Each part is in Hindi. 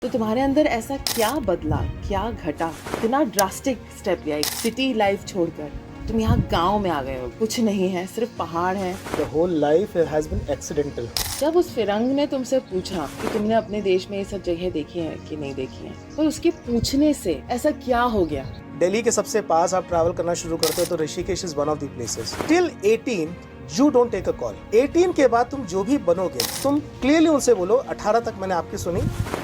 तो तुम्हारे अंदर ऐसा क्या बदला, क्या घटा, इतना ड्रास्टिक स्टेप लिया, एक सिटी लाइफ छोड़कर तुम यहाँ गांव में आ गए हो, कुछ नहीं है, सिर्फ पहाड़ है। The whole life has been accidental. जब उस फिरंग ने तुमसे पूछा कि तुमने अपने देश में ये सब जगह देखी है कि नहीं देखी है, और उसके पूछने से ऐसा क्या हो गया? दिल्ली के सबसे पास आप ट्रैवल करना शुरू करते हो तो Rishikesh is one of the places. Till 18 you don't take a call. 18 के बाद तुम जो भी बनोगे तुम क्लियरली उनसे बोलो 18 तक मैंने आपकी सुनी,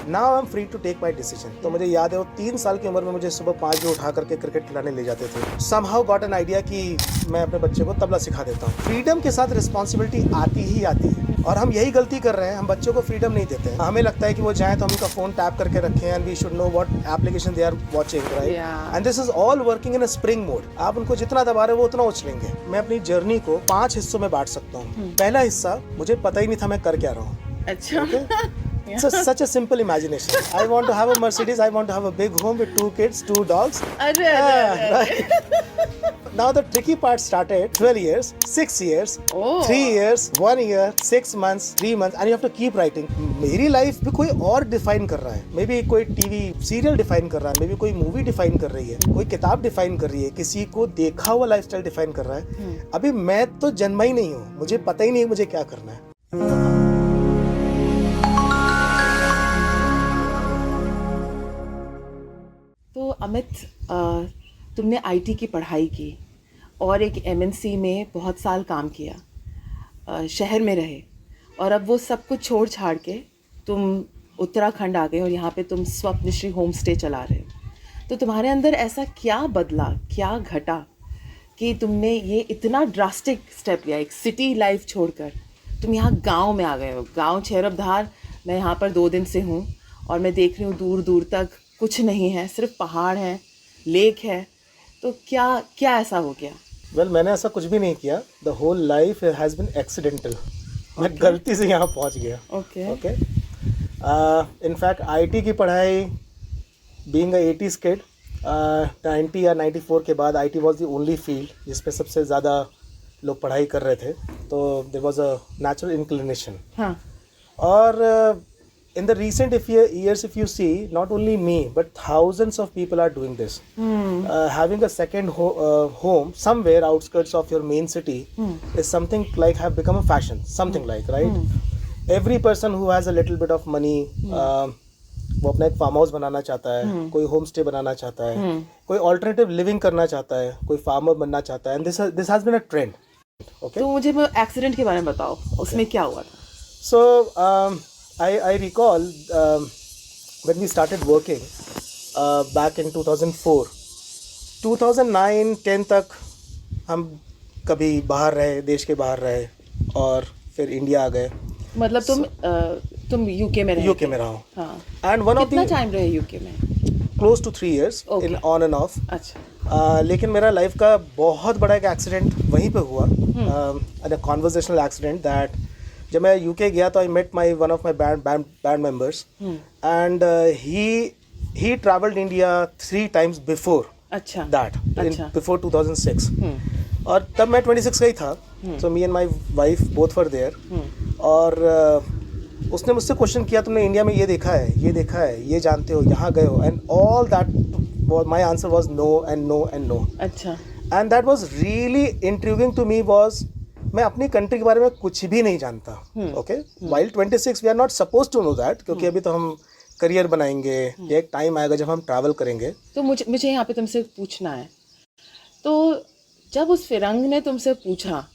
now I am free to take my decision. तो मुझे याद है वो 3 साल की उम्र में मुझे सुबह 5 बजे उठा करके क्रिकेट खिलाने ले जाते थे. समहाउ गॉट एन आइडिया कि मैं अपने बच्चे को तबला सिखा देता हूँ. फ्रीडम के साथ रिस्पॉन्सिबिलिटी आती ही आती है और हम यही गलती कर रहे हैं. हम बच्चों को फ्रीडम नहीं देते हैं. हमें लगता है कि वो जाएं तो हम उनका फोन टैप करके रखें and we should know what application they are watching, right? And this is all working in a spring mode. आप उनको जितना दबा रहे हो वो उतना उछलेंगे. मैं अपनी जर्नी को 5 हिस्सों में बांट सकता हूँ. पहला हिस्सा मुझे पता ही नहीं था मैं कर क्या रहा हूँ. अच्छा. So such a simple imagination. I want to have a Mercedes. I want to have a big home with 2 kids, 2 dogs. अरे. Right. Now the tricky part started. 12 years, 6 years, 3 years, 1 year, 6 months, 3 months, and you have to keep writing. मेरी लाइफ भी कोई और डिफाइन कर रहा है. मे बी कोई टीवी सीरियल डिफाइन कर रहा है, मे बी कोई मूवी डिफाइन कर रही है, कोई किताब डिफाइन कर रही है, किसी को देखा हुआ लाइफस्टाइल डिफाइन कर रहा है. अभी मैं तो जन्मा ही नहीं हूँ, मुझे पता ही नहीं मुझे क्या करना है. तो अमित, तुमने आईटी की पढ़ाई की और एक एमएनसी में बहुत साल काम किया, शहर में रहे, और अब वो सब कुछ छोड़ छाड़ के तुम उत्तराखंड आ गए और यहाँ पे तुम स्वप्नश्री होम स्टे चला रहे हो. तो तुम्हारे अंदर ऐसा क्या बदला, क्या घटा कि तुमने ये इतना ड्रास्टिक स्टेप लिया, एक सिटी लाइफ छोड़कर तुम यहाँ गांव में आ गए हो. गांव छेरबधार, मैं यहाँ पर 2 दिन से हूँ और मैं देख रही हूँ दूर दूर तक कुछ नहीं है, सिर्फ पहाड़ है, लेक है. तो क्या ऐसा हो गया? Well, मैंने ऐसा कुछ भी नहीं किया. The whole life has been accidental. मैं गलती से यहाँ पहुँच गया. ओके. इनफैक्ट आईटी की पढ़ाई, बीइंग अ 80s kid, 90 या 94 के बाद IT was the only field जिस पे सबसे ज़्यादा लोग पढ़ाई कर रहे थे. तो there was a natural inclination. हाँ. और in the recent years, if you see, not only me but thousands of people are doing this. Having a second home somewhere outskirts of your main city is something like have become a fashion, something like, right? Every person who has a little bit of money, वो अपना एक फार्म हाउस बनाना चाहता है, कोई होम स्टे बनाना चाहता है, कोई ऑल्टरनेटिव लिविंग करना चाहता है, कोई फार्मर बनना चाहता है. And this has been a trend. Okay, तो मुझे एक्सीडेंट के बारे में बताओ, उसमें क्या हुआ था? सो I recall when we started working back in 2004, 2009-10 तक हम कभी बाहर रहे, देश के बाहर रहे, और फिर इंडिया आ गए. मतलब तुम यूके में रहे? यूके में रहा हूँ. हाँ. एंड वन ऑफ कितना टाइम रहे यूके में? Close to 3 years in on and off. अच्छा. लेकिन मेरा लाइफ का बहुत बड़ा एक एक्सीडेंट वहीं पे हुआ. a conversational accident that जब मैं यूके गया तो I met my one of my band members and he travelled India 3 times before that, before 2006. और तब मैं 26 का ही था. So me and my wife both were there. और उसने मुझसे क्वेश्चन किया, तुमने इंडिया में ये देखा है, ये देखा है, ये जानते हो, यहाँ गए हो? And all that my answer was no and no and no. अच्छा. And that was really intriguing to me. Was मैं अपनी कंट्री के बारे में कुछ भी नहीं जानता. Okay, while 26 we are not suppose to know that, क्योंकि अभी तो हम करियर बनाएंगे, ये एक टाइम आएगा जब हम ट्रैवल करेंगे. तो मुझे यहाँ पे तुमसे पूछना है, तो जब उस फिरंग ने तुमसे पूछा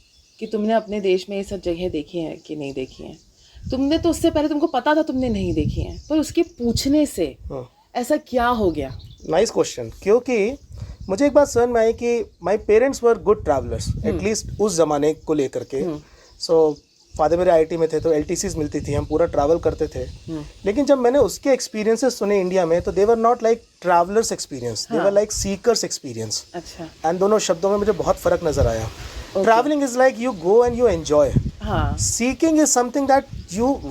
कि तुमने अपने देश में ये सब जगह देखी है कि नहीं देखी है, तुमने तो उससे पहले तुमको पता था तुमने नहीं देखी है, पर उसके पूछने से ऐसा क्या हो गया? Nice question. क्योंकि मुझे एक बात समझ में आई कि my parents were good travellers, at least उस ज़माने को लेकर के. सो फादर मेरे आईटी में थे तो LTCs मिलती थी, हम पूरा ट्रैवल करते थे. लेकिन जब मैंने उसके एक्सपीरियंसेस सुने इंडिया में, तो they were not like travellers experience, they were like seekers experience. अच्छा. एंड दोनों शब्दों में मुझे बहुत फ़र्क नज़र आया. Traveling is like you go and you enjoy. Seeking is something that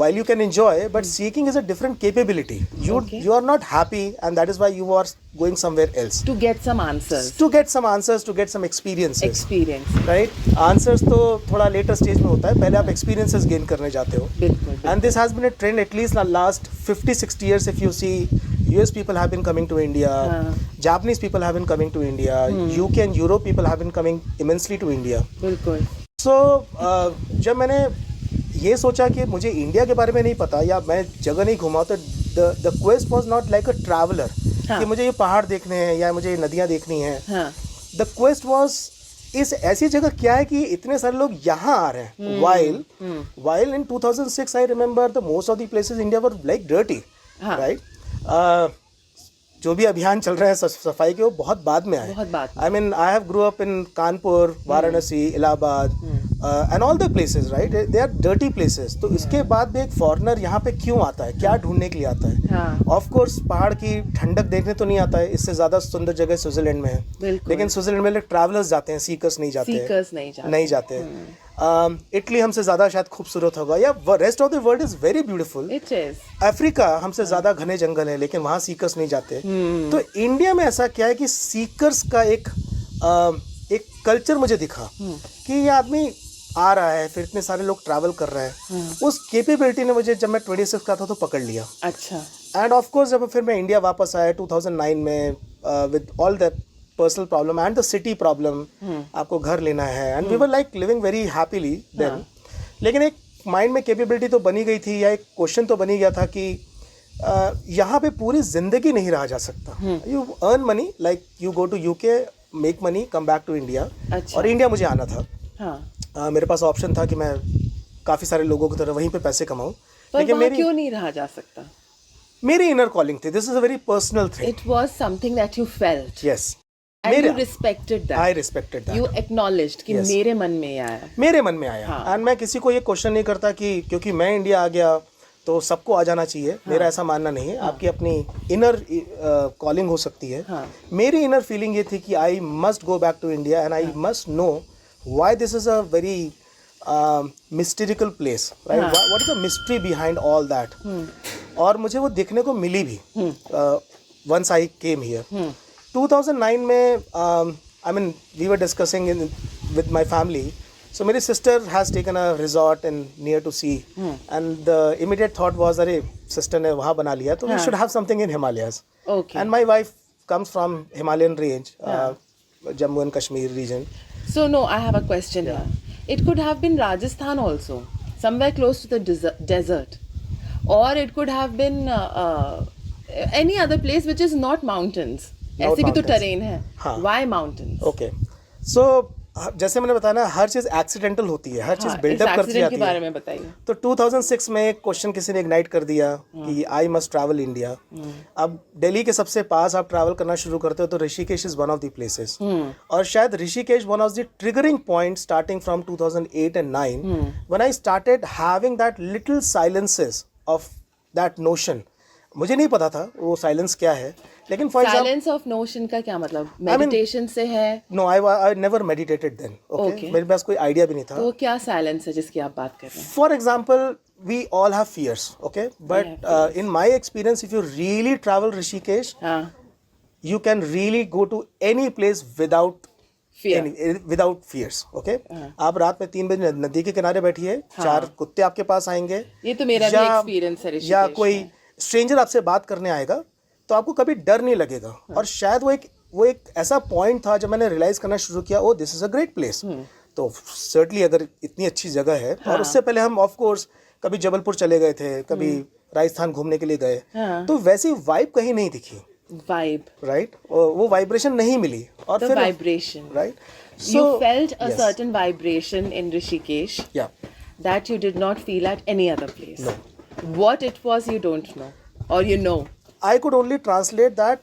while you can enjoy, but seeking is a different capability. You are not happy, and that is why you are going somewhere else. To get some answers. To get some experiences. Experience. Right? Answers तो थोड़ा later stage में होता है. पहले आप experiences gain करने जाते हो. बिल्कुल. And this has been a trend at least the last 50-60 years. If you see, US people have been coming to India, Japanese people have been coming to India, UK and Europe people have been coming immensely to India. बिल्कुल. So जब मैंने ये सोचा कि मुझे इंडिया के बारे में नहीं पता या मैं जगह नहीं घुमा, तो the quest was not like a traveler कि मुझे ये पहाड़ देखने हैं या मुझे ये नदियाँ देखनी हैं. The quest was इस ऐसी जगह क्या है कि इतने सारे लोग यहाँ आ रहे हैं. While in 2006 I remember the most of the places in India were like dirty, right? जो भी अभियान चल रहे हैं सफाई के, वो बहुत बाद में आए. I mean, I have grew up in Kanpur, Varanasi, Allahabad and all the places, right? They are dirty places. तो इसके बाद भी एक फॉरेनर यहाँ पे क्यों आता है, क्या ढूंढने के लिए आता है? ऑफ कोर्स पहाड़ की ठंडक देखने तो नहीं आता है, इससे ज़्यादा सुंदर जगह स्विट्जरलैंड में है. लेकिन स्विट्जरलैंड में ट्रैवलर्स जाते हैं, सीकर्स नहीं जाते हैं. इटली हमसे ज़्यादा शायद खूबसूरत होगा, या rest of the world is very beautiful. Africa हमसे ज़्यादा घने जंगल है, लेकिन वहाँ सीकर्स नहीं जाते. तो इंडिया में ऐसा क्या है कि सीकर्स का एक कल्चर मुझे दिखा कि ये आदमी आ रहा है, फिर इतने सारे लोग ट्रैवल कर रहे हैं. उस कैपेबिलिटी ने मुझे, जब मैं 26 का था तो पकड़ लिया. अच्छा. एंड ऑफ कोर्स जब फिर मैं इंडिया वापस आया 2009 में with all that personal problem and the city problem, आपको घर लेना है, and we were like living very happily then. लेकिन एक माइंड में कैपेबिलिटी तो बनी गई थी, या एक क्वेश्चन तो बनी गया था कि यहाँ पे पूरी जिंदगी नहीं रहा जा सकता. You earn money, like you go to UK, make money, come back to India. और इंडिया मुझे आना था. मेरे पास ऑप्शन था कि मैं काफ़ी सारे लोगों की तरह वहीं पे पैसे कमाऊं. लेकिन मेरी क्यों नहीं रहा जा सकता? मेरी इनर कॉलिंग थी. This is a very personal thing. It was something that you felt. Yes. And you respected that. I respected that. You acknowledged कि मेरे मन में आया. मेरे मन में आया. And मैं किसी को ये क्वेश्चन नहीं करता कि क्योंकि मैं इंडिया आ गया तो सबको आ जाना चाहिए. मेरा ऐसा मानना नहीं है. आपकी अपनी इनर कॉलिंग हो सकती है. मेरी इनर फीलिंग ये थी कि I must go back to India and I must know why this is a very mysterical place, right? What is the mystery behind all that. और मुझे वो देखने को मिली भी वंस आई केम हियर. 2009 में I mean we were discussing with my family. So मेरी sister has taken a resort in near to sea, and the immediate thought was अरे sister ने वहाँ बना लिया तो we should have something in Himalayas. Okay. And my wife comes from Himalayan range, Jammu and Kashmir region. So no, I have a question here. It could have been Rajasthan also, somewhere close to the desert, or it could have been any other place which is not mountains. ऐसे भी तो टरेन है. Why mountains? Okay. So जैसे मैंने बताया ना, हर चीज एक्सीडेंटल होती है, हर चीज बिल्डअप करती जाती है. के बारे में बताइए. तो 2006 में एक क्वेश्चन किसी ने इग्नाइट कर दिया कि आई मस्ट ट्रैवल इंडिया. अब दिल्ली के सबसे पास आप ट्रैवल करना शुरू करते हो तो Rishikesh is one of the places. और शायद Rishikesh one of the triggering point starting from 2008 and 9 when I started having that little silences of that notion. मुझे नहीं पता था वो साइलेंस क्या है, लेकिन फॉर साइलेंस ऑफ नोशन का क्या मतलब? मेडिटेशन से है? No, I never meditated then. Okay. मेरे पास कोई आइडिया भी नहीं था. तो क्या साइलेंस है जिसकी आप बात कर रहे हैं? For example, we all have fears, okay, but in my experience if you really travel Rishikesh, you can really go to any place without fears. Okay. आप रात में 3 बजे नदी के किनारे बैठिए, 4 कुत्ते आपके पास आएंगे. ये तो मेरा भी एक्सपीरियंस है. या कोई स्ट्रेंजर आपसे बात करने आएगा तो आपको कभी डर नहीं लगेगा. और शायद वो एक ऐसा पॉइंट था जब मैंने रियलाइज करना शुरू किया, oh this is a great place. तो सर्टनली अगर इतनी अच्छी जगह है. और उससे पहले हम ऑफ कोर्स कभी जबलपुर चले गए थे, कभी राजस्थान घूमने के लिए गए, तो वैसी वाइब कहीं नहीं दिखी. Vibe, right? वो वाइब्रेशन नहीं मिली. और फिर vibration, right? You felt a certain vibration in Rishikesh that you did not feel at any other place. No. What it was, you don't know, or you know. I could only translate that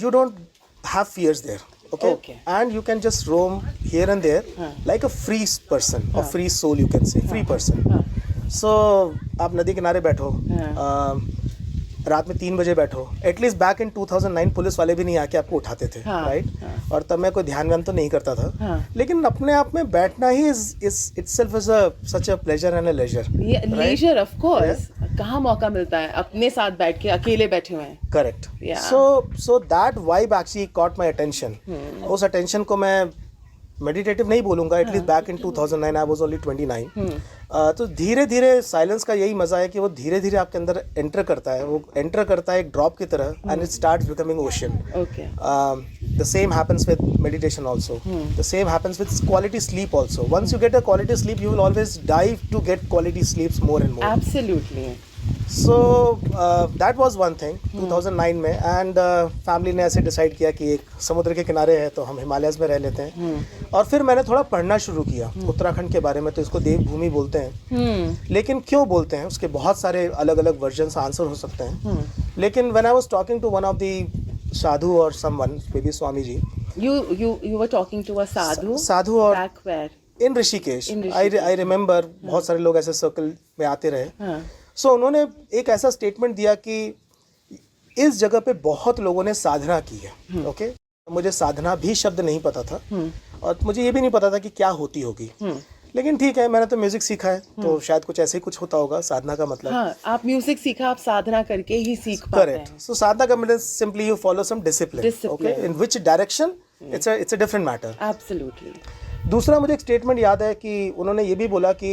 you don't have fears there. Okay. And you can just roam here and there like a free person, or free soul, you can say, free person. So आप नदी किनारे बैठो, रात में 3 बजे बैठो. एटलीस्ट बैक इन 2009 पुलिस वाले भी नहीं आके आपको उठाते थे, राइट? और तब मैं कोई ध्यान तो नहीं करता था. लेकिन अपने आप में बैठना ही itself is such a pleasure and a leisure. Leisure, of course. कहाँ मौका मिलता है अपने साथ बैठ के, अकेले बैठे हुए हैं. Correct. So that vibe actually caught my attention. उस attention को मैं मेडिटेटिव नहीं बोलूँगा, at least back in 2009 I was only 29। तो धीरे धीरे साइलेंस का यही मज़ा है कि वो धीरे धीरे आपके अंदर एंटर करता है, वो एंटर करता है एक ड्रॉप की तरह and it starts becoming ocean. Okay. The same happens with meditation also. The same happens with quality sleep also. Once you get a quality sleep, you will always dive to get quality sleeps more and more. Absolutely. So that was one thing 2009 में, and फैमिली ने ऐसे डिसाइड किया कि एक समुद्र के किनारे है तो हम हिमालयस में रह लेते हैं। और फिर मैंने थोड़ा पढ़ना शुरू किया उत्तराखंड के बारे में। तो इसको देवभूमि बोलते हैं, लेकिन क्यों बोलते हैं उसके बहुत सारे अलग अलग वर्जन्स आंसर हो सकते हैं। लेकिन when I was talking to one of the sadhu और someone, maybe Swami ji, You were talking to a sadhu. Sadhu और Back where? In Rishikesh, In I remember बहुत सारे लोग ऐसे सर्कल में आते रहे। सो उन्होंने एक ऐसा स्टेटमेंट दिया कि इस जगह पे बहुत लोगों ने साधना की है। ओके, मुझे साधना भी शब्द नहीं पता था और मुझे ये भी नहीं पता था कि क्या होती होगी। लेकिन ठीक है, मैंने तो म्यूजिक सीखा है, तो शायद कुछ ऐसे ही कुछ होता होगा साधना का मतलब। हाँ, आप म्यूजिक सीखा, आप साधना करके ही सीख पाते हैं। करेक्ट। सो साधना का मतलब simply you follow some discipline. Okay, in which direction it's a different matter. Absolutely. दूसरा मुझे एक स्टेटमेंट याद है कि उन्होंने ये भी बोला कि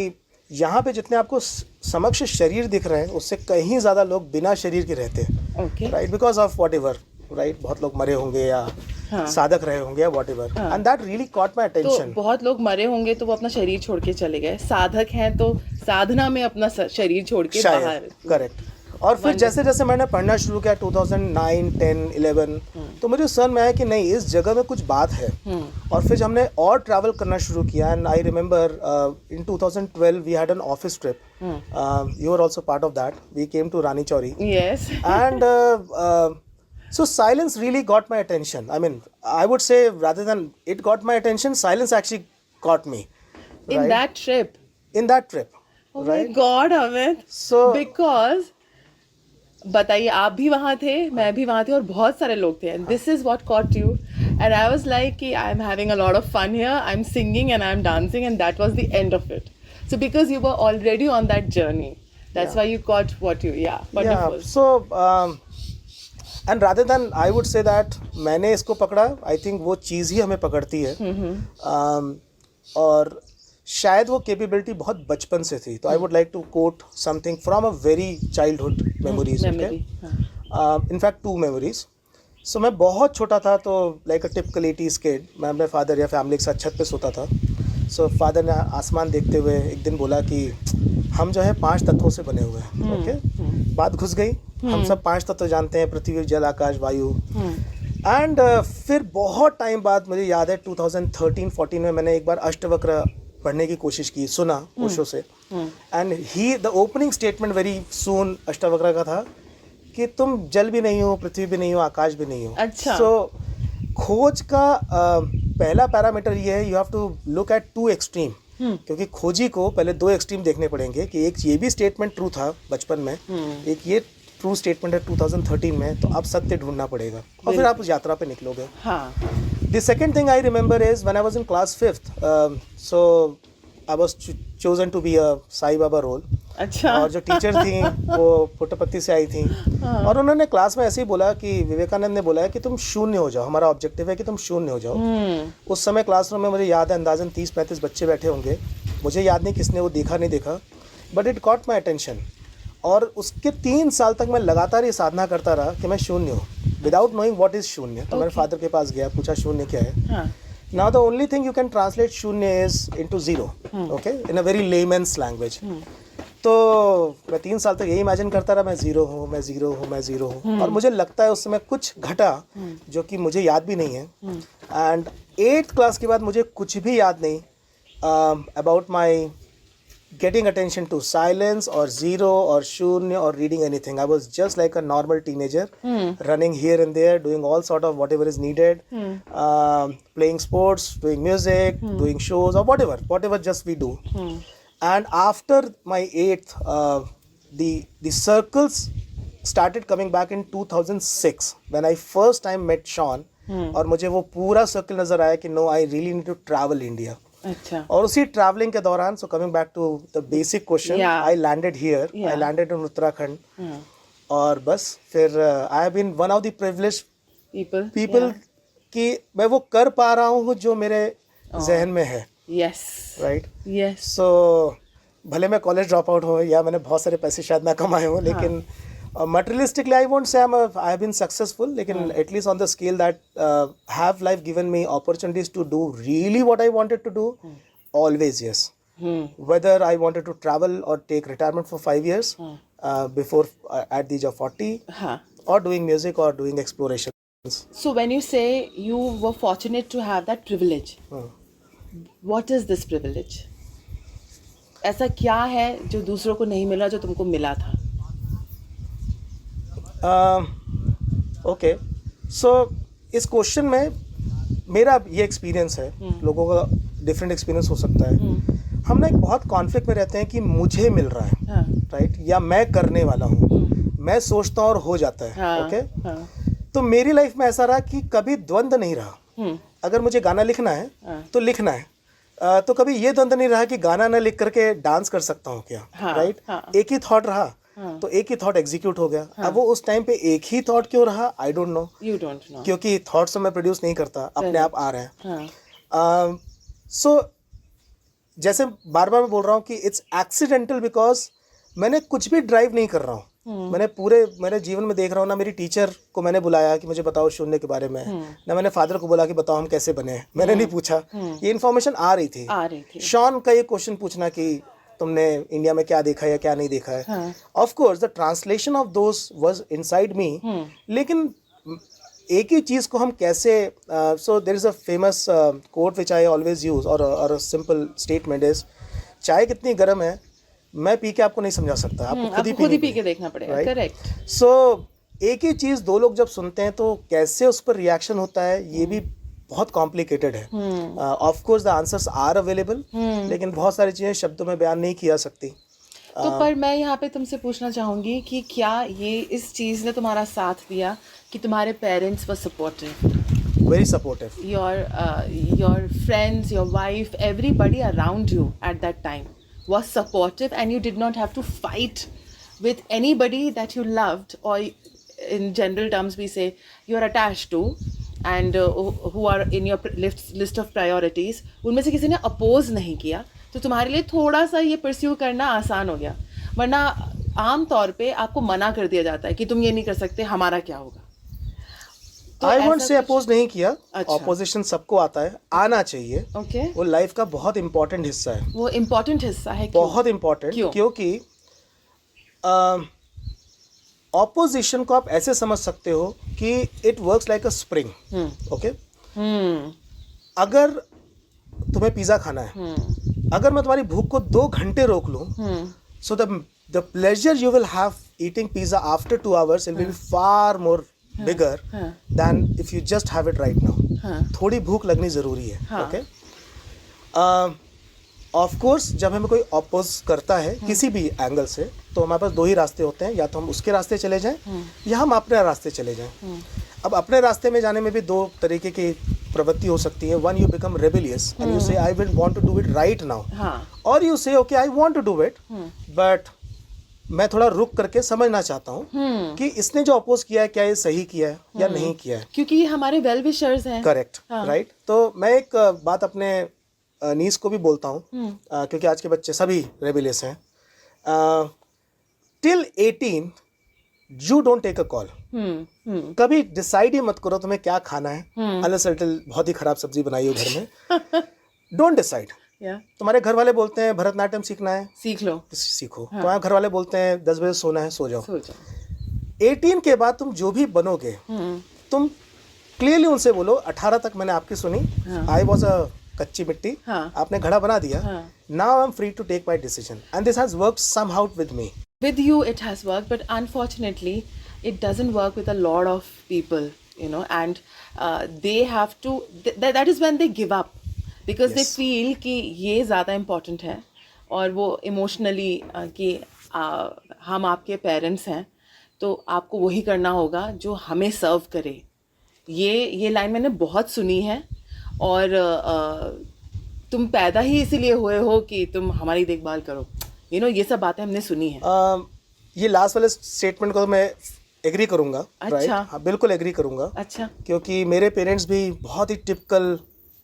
यहाँ पे जितने आपको समक्ष शरीर दिख रहे हैं उससे कहीं ज़्यादा लोग बिना शरीर के रहते हैं। Okay. Right, because of what ever, right, बहुत लोग मरे होंगे या साधक रहे होंगे या what ever, and that really caught my तो अटेंशन। बहुत लोग मरे होंगे तो वो अपना शरीर छोड़ के चले गए, साधक हैं तो साधना में अपना शरीर छोड़ के बाहर। शायद, करेक्ट। और फिर जैसे जैसे मैंने पढ़ना शुरू किया 2009, 10, 11, तो मुझे समझ में आया कि नहीं, इस जगह में कुछ बात है। और फिर हमने और ट्रैवल करना शुरू किया, and I remember in 2012 we had an office trip, you are also part of that, we came to Rani Chauri, Yes. and so silence really got my attention. I mean, I would say rather than it got my attention, silence actually caught me. In right? that trip. In that trip. Oh right? my God, Amit. So Because बताइए, आप भी वहाँ थे, मैं भी वहाँ थे और बहुत सारे लोग थे, and this is what caught you, and I was like कि I'm having a lot of fun here, I'm singing and I'm dancing, and that was the end of it. So because you were already on that journey, that's why you caught what you, wonderful. yeah, so and rather than I would say that मैंने इसको पकड़ा, I think वो चीज़ ही हमें पकड़ती है। और शायद वो कैपेबिलिटी बहुत बचपन से थी। तो I would like to quote something from a very childhood memories. In fact 2 memories. So मैं बहुत छोटा था, तो like a typical 80s kid, मैं अपने फादर या फैमिली के साथ छत पे सोता था। सो फादर ने आसमान देखते हुए एक दिन बोला कि हम जो है 5 तत्वों से बने हुए हैं। ओके, बात घुस गई। हम सब 5 तत्व जानते हैं, पृथ्वी, जल, आकाश, वायु। एंड फिर बहुत टाइम बाद मुझे याद है 2013-14 में मैंने एक बार अष्टवक्र पढ़ने की कोशिश की, सुना ओशो से, and he the opening statement very soon Ashtavakra का था कि तुम जल भी नहीं हो, पृथ्वी भी नहीं हो, आकाश भी नहीं हो। अच्छा। सो खोज का पहला पैरामीटर ये है, you have to look at 2 extreme. क्योंकि खोजी को पहले 2 एक्सट्रीम देखने पड़ेंगे कि एक ये भी स्टेटमेंट ट्रू था बचपन में, एक ये ट्रू स्टेटमेंट है 2013 में, तो अब सत्य ढूंढना पड़ेगा और फिर आप उस यात्रा पे निकलोगे। हाँ। The second thing I remember is when I was in class 5th, so I was chosen to be a Sai Baba role. अच्छा। और जो टीचर थी वो पुट्टपत्ती से आई थी, और उन्होंने क्लास में ऐसे ही बोला कि विवेकानंद ने बोला है कि तुम शून्य हो जाओ, हमारा ऑब्जेक्टिव है कि तुम शून्य हो जाओ। उस समय क्लासरूम में मुझे याद है अंदाजन 30-35 बच्चे बैठे होंगे। मुझे याद नहीं किसने वो देखा नहीं देखा, but it caught my attention. और उसके 3 साल तक मैं लगातार ये साधना करता रहा कि मैं शून्य हूँ, विदाउट नोइंग व्हाट इज शून्य। तो मेरे फादर के पास गया, पूछा शून्य क्या है। Now the only thing you can translate शून्य is into zero, okay, in a very layman's language. तो मैं 3 साल तक यही इमेजिन करता रहा, मैं जीरो हूँ, मैं जीरो हूँ, मैं जीरो हूँ। और मुझे लगता है उस समय कुछ घटा जो कि मुझे याद भी नहीं है। एंड 8th क्लास के बाद मुझे कुछ भी याद नहीं about my getting attention to silence or zero or shunya or reading anything. I was just like a normal teenager, running here and there, doing all sort of whatever is needed, playing sports, doing music, doing shows or whatever just we do. And after my 8th, the circles started coming back in 2006 when I first time met Sean. और मुझे वो पूरा सर्कल नजर आया कि no, I really need to travel India. अच्छा। और उसी ट्रैवलिंग के दौरान, so coming back to the basic question, I landed here, I landed in Uttarakhand. और बस फिर I have been one of the privileged people कि मैं वो कर पा रहा हूँ जो मेरे जहन में है, यस राइट? यस सो भले मैं कॉलेज ड्रॉप आउट हो या मैंने बहुत सारे पैसे शायद ना कमाए हो, लेकिन materialistically I won't say I have been successful, लेकिन at least on the scale that have life given me opportunities to do really what I wanted to do, always yes. Whether I wanted to travel or take retirement for 5 years before at the age of 40, or doing music or doing explorations. So when you say you were fortunate to have that privilege, what is this privilege? ऐसा क्या है जो दूसरों को नहीं मिला जो तुमको मिला था? ओके, सो इस क्वेश्चन में मेरा ये एक्सपीरियंस है, लोगों का डिफरेंट एक्सपीरियंस हो सकता है। हम ना एक बहुत कॉन्फ्लिक्ट में रहते हैं कि मुझे मिल रहा है, राइट, या मैं करने वाला हूँ, मैं सोचता हूँ और हो जाता है, ओके। तो मेरी लाइफ में ऐसा रहा कि कभी द्वंद्व नहीं रहा। अगर मुझे गाना लिखना है तो लिखना है, तो कभी ये द्वंद्व नहीं रहा कि गाना ना लिख करके डांस कर सकता हूँ क्या, राइट? एक ही थॉट रहा, तो एक ही थॉट एग्जीक्यूट हो गया। अब वो उस टाइम पे एक ही थॉट क्यों रहा, आई don't no. You don't know. क्योंकि थॉट्स तो मैं प्रोड्यूस नहीं करता, अपने आप आ रहे हैं। सो जैसे बार बार मैं बोल रहा हूँ कि इट्स एक्सीडेंटल, बिकॉज मैंने कुछ भी ड्राइव नहीं कर रहा हूँ। मैंने मेरे जीवन में देख रहा हूँ ना, मेरी टीचर को मैंने बुलाया कि मुझे बताओ शून्य के बारे में, ना मैंने फादर को बोला कि बताओ हम कैसे बने, मैंने नहीं पूछा। ये इन्फॉर्मेशन आ रही थी। शॉन का ये क्वेश्चन पूछना कि तुमने इंडिया में क्या देखा है या क्या नहीं देखा है। Of course the translation of those was inside me, लेकिन एक ही चीज को हम कैसे, so there is a famous quote which I always use, और सिंपल स्टेटमेंट इज, चाय कितनी गर्म है मैं पी के आपको नहीं समझा सकता, आपको खुद ही पी के देखना पड़ेगा, करेक्ट। सो एक ही चीज दो लोग जब सुनते हैं तो कैसे उस पर रिएक्शन होता है, ये भी बहुत कॉम्प्लिकेटेड है। Of course the answers are available, लेकिन बहुत सारी चीजें शब्दों में बयान नहीं की जा सकती। तो पर मैं यहाँ पे तुमसे पूछना चाहूँगी कि क्या ये इस चीज़ ने तुम्हारा साथ दिया कि तुम्हारे parents were supportive? Very supportive. Your friends, your wife, everybody around you at that time was supportive, and you did not have to fight with anybody that you loved, or in general terms we say you're attached to, and who are in your list of priorities. उनमें से किसी ने अपोज नहीं किया, तो तुम्हारे लिए थोड़ा सा ये परस्यू करना आसान हो गया। वरना आम तौर पे आपको मना कर दिया जाता है कि तुम ये नहीं कर सकते, हमारा क्या होगा। आई वोंट से अपोज नहीं किया, ऑपोजिशन सबको आता है, आना चाहिए। ओके, वो लाइफ का बहुत इंपॉर्टेंट हिस्सा है। वो इम्पोर्टेंट हिस्सा है, बहुत इंपॉर्टेंट, क्योंकि ऑपोजिशन को आप ऐसे समझ सकते हो कि it works like a spring. Okay, अगर तुम्हें पिज्जा खाना है, अगर मैं तुम्हारी भूख को 2 घंटे रोक लूं, so the pleasure you will have eating pizza after 2 hours will be far more bigger than if you just have it right now. थोड़ी भूख लगनी जरूरी है। ओके, ऑफ कोर्स जब हमें कोई अपोज करता है किसी भी एंगल से, तो हमारे पास 2 ही रास्ते होते हैं, या तो हम उसके रास्ते चले जाएं या हम अपने रास्ते चले जाएं। अब अपने रास्ते में जाने में भी 2 तरीके की प्रवृत्ति हो सकती है। One, you become rebellious and you say I will want to do it right now, और you say okay I want to do it, but मैं थोड़ा रुक करके समझना चाहता हूँ कि इसने जो अपोज किया है क्या ये सही किया है या नहीं किया है, क्योंकि ये हमारे वेल विशर्स हैं। Correct, right. तो मैं एक बात अपने नीस को भी बोलता हूँ, क्योंकि आज के बच्चे सभी रेबेलियस हैं। Till 18 you don't take a call. कभी डिसाइड ही मत करो तुम्हें क्या खाना है, अनलेस बहुत ही खराब सब्जी बनाई हो घर में। Don't decide. तुम्हारे घर वाले बोलते हैं भरतनाट्यम सीखना है, सीख लो, सीखो। तुम्हारे घर वाले बोलते हैं 10 बजे सोना है, सो जाओ। 18 के बाद तुम जो भी बनोगे, तुम क्लियरली उनसे बोलो। 18 तक मैंने आपकी सुनी, आई वॉज अ कच्ची मिट्टी, आपने घड़ा बना दिया, now I am free to take my decision, and this has worked somehow with me. With you it has worked, but unfortunately it doesn't work with a lot of people, you know, and they have to, that is when they give up, because they feel कि ये ज़्यादा important है, और वो emotionally कि हम आपके parents हैं तो आपको वही करना होगा जो हमें सर्व करे। ये लाइन मैंने बहुत सुनी है, और तुम पैदा ही इसीलिए हुए हो कि तुम हमारी देखभाल करो, ये सब बातें हमने सुनी है। ये लास्ट वाले स्टेटमेंट को मैं एग्री करूंगा। अच्छा, हाँ, बिल्कुल एग्री करूंगा। अच्छा, क्योंकि मेरे पेरेंट्स भी बहुत ही टिपिकल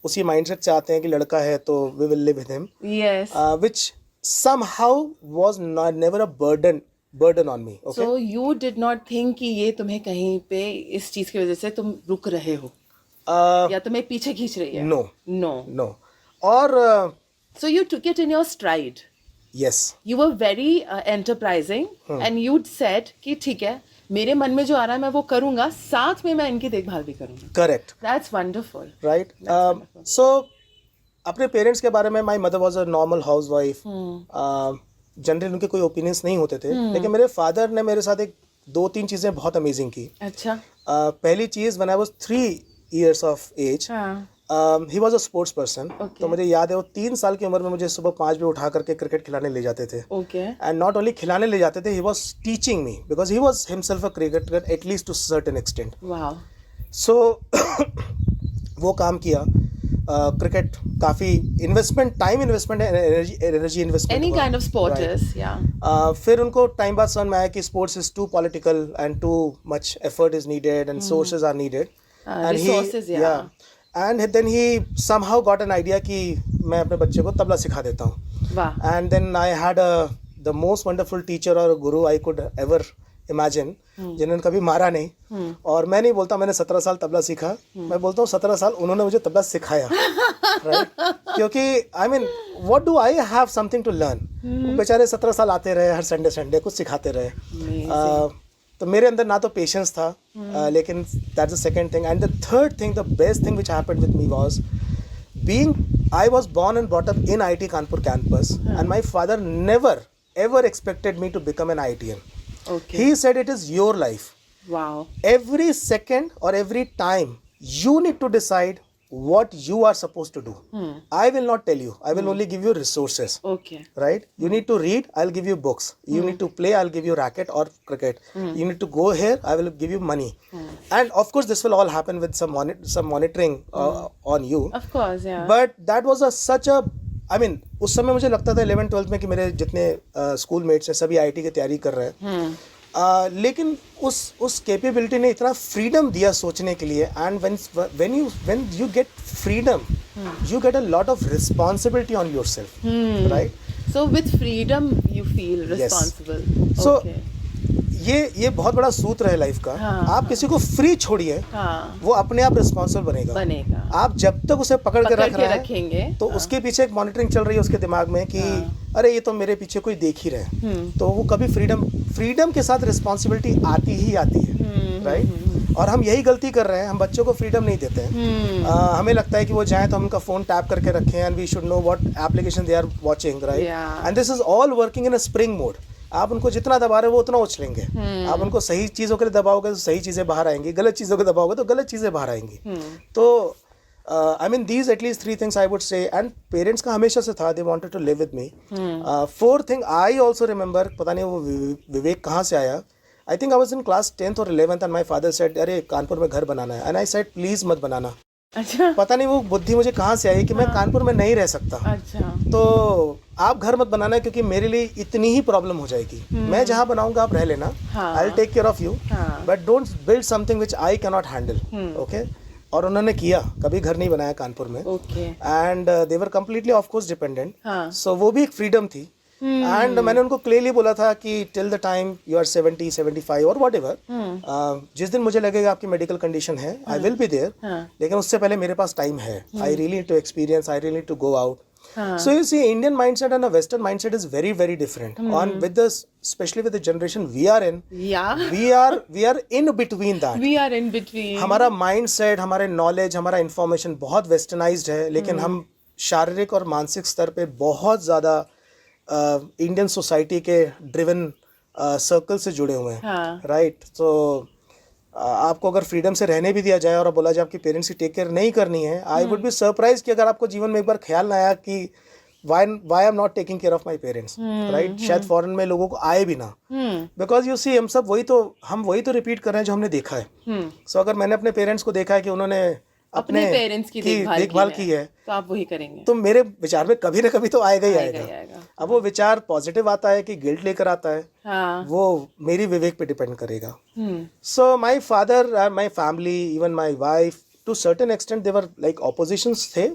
उसी माइंडसेट से आते हैं कि लड़का है तो we will live with him, Yes. which somehow was never a burden on me. Okay. So you did not think कि ये तुम्हें कहीं पे इस चीज की वजह से तुम रुक रहे हो या तुम्हें पीछे खींच रही है? No. No. No. और So you took it in your stride. yes. You were very enterprising and you said कि ठीक है, मेरे मन में जो आ रहा है मैं वो करूंगा, साथ में मैं इनकी देखभाल भी करूंगा. Correct. That's wonderful. Right. So अपने पेरेंट्स के बारे में, my mother was a normal house wife. Generally उनके कोई ओपिनियंस नहीं होते थे, लेकिन मेरे फादर ने मेरे साथ एक 2-3 चीज़ें बहुत अमेजिंग की. अच्छा. पहली चीज़, when I was 3 years of age, he was a sports person. Okay. तो मुझे याद है वो 3 साल की उम्र में मुझे सुबह 5 बजे उठा करके क्रिकेट खिलाने ले जाते थे. Okay. एंड नॉट ओनली खिलाने ले जाते थे, he was teaching me because he was himself a cricketer at least to certain extent. Wow. सो वो काम किया. क्रिकेट काफ़ी investment, time investment, energy investment. Any kind of sport is, yeah. फिर उनको टाइम बाद समझ में आया कि sports is too political and too much effort is needed and sources are needed. Resources, yeah. And then he somehow got an idea कि मैं अपने बच्चे को तबला सिखा देता हूँ. वाह. And then I had the most wonderful teacher और guru I could ever imagine, जिन्होंने कभी मारा नहीं. और मैं नहीं बोलता मैंने 17 साल तबला सीखा, मैं बोलता हूँ 17 साल उन्होंने मुझे तबला सिखाया. राइट. क्योंकि I mean what do I have something to learn. बेचारे 17 साल आते रहे, हर संडे संडे कुछ सिखाते रहे. तो मेरे अंदर ना तो पेशेंस था, लेकिन that's the second thing. And the third thing, the best thing which happened with me was being, I was born and brought up in IIT Kanpur campus, and my father never ever expected me to become an IITian. Okay. He said it is your life. Wow. Every second or every time you need to decide what you are supposed to do. I will not tell you. I will only give you resources. Okay. Right? You need to read, I'll give you books. You need to play, I'll give you racket or cricket. You need to go here, I will give you money. And of course this will all happen with some monitoring on you. Of course, yeah. But that was such a, I mean, उस समय मुझे लगता था 11th-12th में कि मेरे जितने स्कूल मेट्स हैं सभी IIT की तैयारी कर रहे हैं. लेकिन उस कैपेबिलिटी ने इतना फ्रीडम दिया सोचने के लिए. And when you get freedom, you get a lot of responsibility on yourself. Right? So with freedom you feel responsible. So okay. ये बहुत बड़ा सूत्र है लाइफ का. आप किसी को फ्री छोड़िए, वो अपने आप रिस्पॉन्सिबल बनेगा. आप जब तक उसे पकड़ के रखेंगे तो उसके पीछे एक मॉनिटरिंग चल रही है उसके दिमाग में कि अरे ये तो मेरे पीछे कोई देख ही रहे. तो वो कभी फ्रीडम के साथ रिस्पॉन्सिबिलिटी आती है. राइट. और हम यही गलती कर रहे हैं, हम बच्चों को फ्रीडम नहीं देते हैं. हमें लगता है कि वो जाएं तो हम उनका फोन टैप करके रखें and we should know what application they are watching. Right. And this is all working in a spring mode. आप उनको जितना दबा रहे हो वो उतना उछलेंगे. आप उनको सही चीज़ों के लिए दबाओगे तो सही चीज़ें बाहर आएंगी, गलत चीज़ों को दबाओगे तो गलत चीज़ें बाहर आएंगी. तो I mean these at least 3 things I would say. And parents का हमेशा से था, they wanted to live with me. 4th thing I also remember, पता नहीं वो विवेक कहाँ से आया. I think I was in class 10th और 11th and my father said अरे कानपुर में घर बनाना है. एंड आई सेड प्लीज़ मत बनाना. अच्छा. पता नहीं वो बुद्धि मुझे कहाँ से आई कि मैं कानपुर में नहीं रह सकता. अच्छा. तो आप घर मत बनाना क्योंकि मेरे लिए इतनी ही प्रॉब्लम हो जाएगी. मैं जहाँ बनाऊंगा आप रह लेना. I will take care of you, but don't build something which I can not handle. Okay. और उन्होंने किया, कभी घर नहीं बनाया कानपुर में. And they were completely of course dependent. So वो भी एक फ्रीडम थी. एंड मैंने उनको क्लियरली बोला था कि till the time you are 70, 75 और वॉट एवर, जिस दिन मुझे लगेगा आपकी मेडिकल कंडीशन है आई विल बी देयर. लेकिन उससे पहले मेरे पास टाइम है. I really need to experience, I really need to go out. So you see, Indian mindset and a Western mindset is very, very different. On with this, especially with the generation we are in. Yeah. We are in between that. We are in between. हमारा mindset, हमारे knowledge, हमारा information बहुत westernized है, लेकिन हम शारीरिक और मानसिक स्तर पे बहुत ज़्यादा इंडियन सोसाइटी के ड्रिवन सर्कल से जुड़े हुए हैं. राइट. तो आपको अगर फ्रीडम से रहने भी दिया जाए और बोला जाए आपकी पेरेंट्स की टेक केयर नहीं करनी है, आई वुड बी सरप्राइज कि अगर आपको जीवन में एक बार ख्याल ना आया कि why I am not taking care of my parents. Right. शायद फॉरेन में लोगों को आए भी ना, बिकॉज यू सी हम वही तो रिपीट कर रहे हैं जो हमने देखा है. सो अगर मैंने अपने पेरेंट्स को देखा है कि उन्होंने अपने पेरेंट्स की देखभाल की है तो आप वही करेंगे. तो मेरे विचार में कभी ना कभी तो आएगा ही आएगा. अब वो विचार पॉजिटिव आता है कि गिल्ट लेकर आता है, वो मेरी विवेक पे डिपेंड करेगा. So my father, my family, even my wife, to certain extent they were like oppositions थे.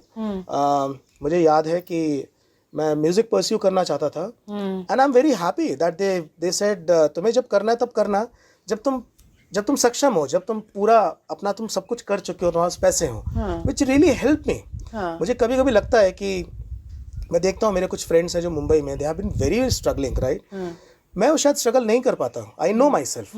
मुझे याद है कि मैं म्यूजिक परस्यू करना चाहता था, and I am very happy that they said तुम्हें जब करना है तब करना, जब तुम सक्षम हो, जब तुम पूरा अपना तुम सब कुछ कर चुके हो, तुम्हारे पास पैसे हो, विच रियली हेल्प मी. मुझे कभी कभी लगता है कि मैं देखता हूँ मेरे कुछ फ्रेंड्स हैं जो मुंबई में, they have been very struggling, right. मैं वो शायद स्ट्रगल नहीं कर पाता. I know myself.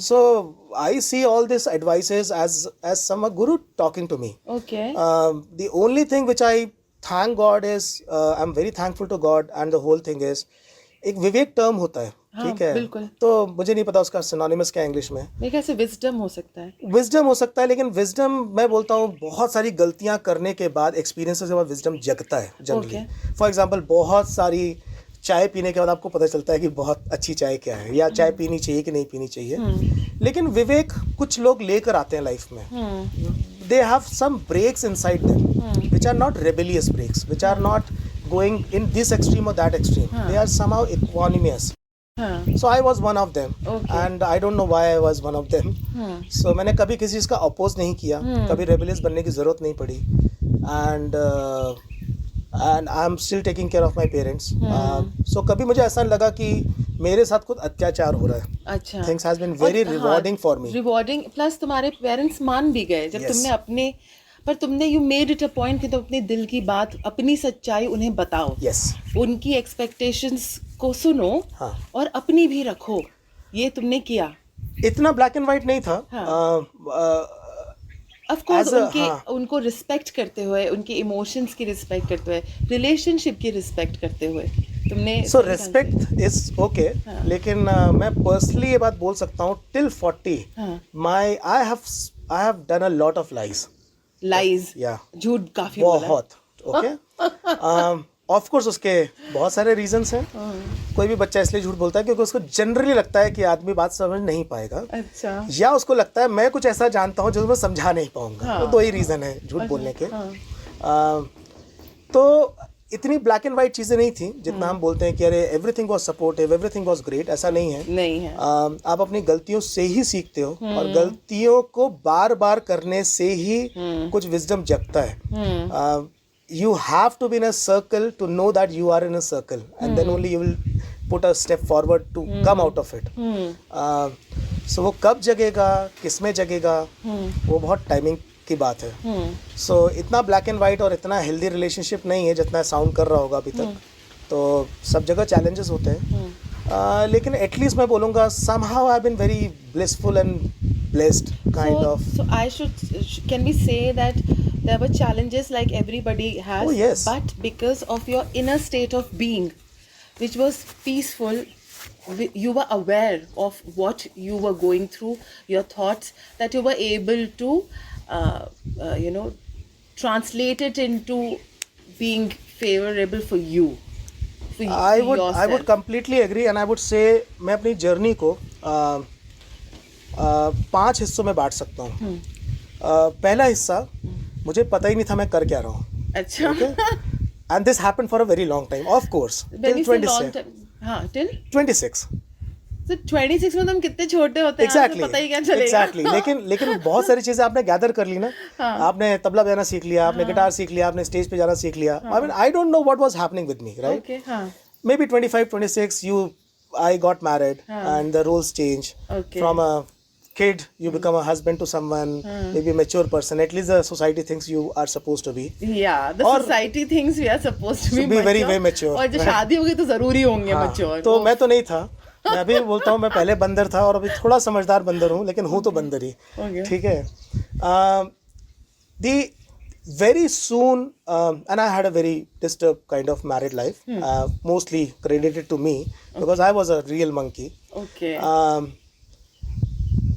So I see all this advices as some guru talking to me. The only thing which I thank God is I'm very thankful to God, and the whole thing is एक विवेक टर्म होता है, ठीक है, बिल्कुल. तो मुझे नहीं पता उसका सिनोनिमस क्या इंग्लिश में. मेरे ख्याल से विजडम हो सकता है. विजडम हो सकता है, लेकिन विजडम मैं बोलता हूँ बहुत सारी गलतियां करने के बाद, एक्सपीरियंसेस के बाद विजडम जगता है जनरली. फॉर एग्जांपल बहुत सारी चाय पीने के बाद आपको पता चलता है कि बहुत अच्छी चाय क्या है, या चाय पीनी चाहिए कि नहीं पीनी चाहिए. लेकिन विवेक कुछ लोग लेकर आते हैं लाइफ में. They have some breaks inside them, which are not rebellious breaks, which are not going in this extreme or that extreme. They are somehow equanimous. So I was one of them, and I don't know why I was one of them. So मैंने कभी किसी चीज़ का oppose नहीं किया, कभी rebellious बनने की ज़रूरत नहीं पड़ी, and I'm still taking care of my parents. So कभी मुझे ऐसा लगा कि मेरे साथ कुछ अत्याचार हो रहा है. अच्छा. Things has been very rewarding for me. Rewarding, plus तुम्हारे पेरेंट्स मान भी गए जब तुमने अपने, पर तुमने you made it a point कि तुम अपने दिल की बात, अपनी सच्चाई उन्हें बताओ. Yes. उनकी एक्सपेक्टेशंस को सुनो, और अपनी भी रखो. ये तुमने किया. इतना ब्लैक एंड व्हाइट नहीं था. ऑफ कोर्स उनको रिस्पेक्ट करते हुए, उनके इमोशंस की रिस्पेक्ट करते हुए, रिलेशनशिप की रिस्पेक्ट करते हुए तुमने. सो रिस्पेक्ट इज ओके, लेकिन मैं पर्सनली ये बात बोल सकता हूँ till 40 I have done a lot of lies. या झूठ काफी बोला. बहुत. ओके. ऑफ कोर्स उसके बहुत सारे रीजंस हैं. कोई भी बच्चा इसलिए झूठ बोलता है क्योंकि उसको जनरली लगता है कि आदमी बात समझ नहीं पाएगा. अच्छा. या उसको लगता है मैं कुछ ऐसा जानता हूँ जो मैं समझा नहीं पाऊंगा. तो दो ही रीजन है झूठ बोलने के. तो इतनी ब्लैक एंड व्हाइट चीजें नहीं थी जितना हम बोलते हैं कि अरे everything was supportive, everything was great. ऐसा नहीं है. आप अपनी गलतियों से ही सीखते हो, और गलतियों को बार बार करने से ही कुछ विजडम जगता है. You have to be in a circle to know that you are in a circle, and then only you will put a step forward to come out of it. So वो कब जगेगा, किसमें जगेगा, वो बहुत टाइमिंग की बात है. So इतना ब्लैक एंड वाइट और इतना हेल्दी रिलेशनशिप नहीं है जितना साउंड कर रहा होगा अभी तक. तो सब जगह चैलेंजेस होते हैं, लेकिन एटलीस्ट मैं बोलूँगा somehow I've been very blissful and blessed kind of. So I can we say that there were challenges like everybody has? Oh yes. But because of your inner state of being, which was peaceful, you were aware of what you were going through, your thoughts, that you were able to translate it into being favorable for you. I would completely agree, and I would say मैं अपनी जर्नी को 5 हिस्सों में बांट सकता हूँ. पहला हिस्सा मुझे पता ही नहीं था मैं कर क्या रहा हूँ. अच्छा. And this happened for a very long time, of course. Till 26. Till 26. So 26 में तुम कितने छोटे होते हैं. Exactly. पता ही क्या चलेगा. Exactly. लेकिन बहुत सारी चीजें आपने गैदर कर ली ना. आपने तबला बजाना सीख लिया, आपने गिटार सीख लिया, आपने स्टेज पे जाना सीख लिया. I mean, I don't know what was happening with me, right? Okay. Maybe 25, 26, I got married, and the roles change. Okay. From a kid, you become a husband to someone, maybe a mature person. At least the society thinks you are supposed to be. Yeah, the society thinks we are supposed to be very, very mature. और जब शादी होगी तो जरूरी होंगे mature. तो मैं तो नहीं था. मैं अभी बोलता हूँ मैं पहले बंदर था और अभी थोड़ा समझदार बंदर हूँ, लेकिन हूँ तो बंदर ही. ठीक है. The very soon, and I had a very disturbed kind of married life, mostly credited to me because I was a real monkey. Okay.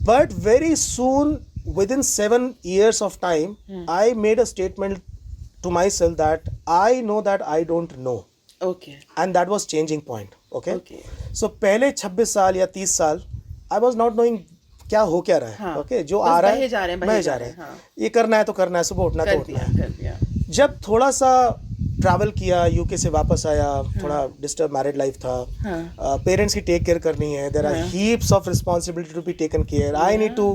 But very soon, within 7 years of time, I made a statement to myself that I know that I don't know. Okay. And that was changing point. Okay. So पहले 26 साल या 30 साल, I was not knowing क्या हो क्या रहा है. Okay. जो आ रहा है, मैं जा रहा है. ये करना है तो करना है, सुबह उठना है तो उठना है. जब थोड़ा सा ट्रैवल किया, यूके से वापस आया, थोड़ा डिस्टर्ब मैरिड लाइफ था, पेरेंट्स की टेक केयर करनी है, there are heaps of responsibility to be taken care, I need to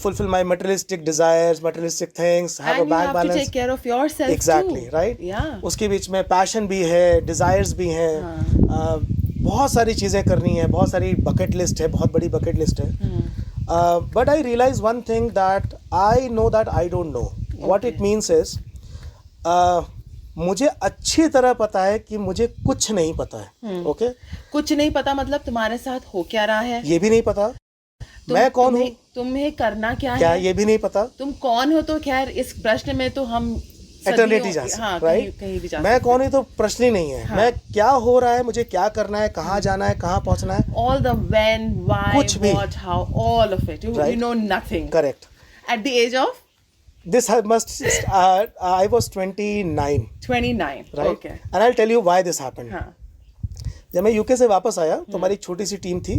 fulfill my materialistic desires, materialistic things, have And a bank you have balance. to take care of yourself Exactly, too. right? Yeah. उसके बीच में पैशन भी है, डिजायर्स भी हैं, बहुत सारी चीज़ें करनी है, बहुत सारी बकेट लिस्ट है, बहुत बड़ी बकेट लिस्ट है. But I realise one thing that I know that I don't know what it means is, मुझे अच्छी तरह पता है कि मुझे कुछ नहीं पता है. ओके, कुछ नहीं पता मतलब तुम्हारे साथ हो क्या रहा है, ये भी नहीं पता. मैं कौन हूँ, तुम्हें करना क्या क्या है, ये भी नहीं पता. तुम कौन हो, तो खैर इस प्रश्न में तो हम एटर्निटी जा सकते, हाँ, राइट. कहीं भी जा मैं कौन हूँ तो प्रश्न ही नहीं है. हाँ. मैं क्या हो रहा है, मुझे क्या करना है, कहाँ जाना है, कहाँ पहुँचना है, all the when, why, कुछ भी. what, how, all of it. You Right. know nothing. Correct. At the age of This I was 29, 29. right? Okay. And I'll tell you why this happened. हाँ. जब मैं यूके से वापस आया तो हमारी एक छोटी सी टीम थी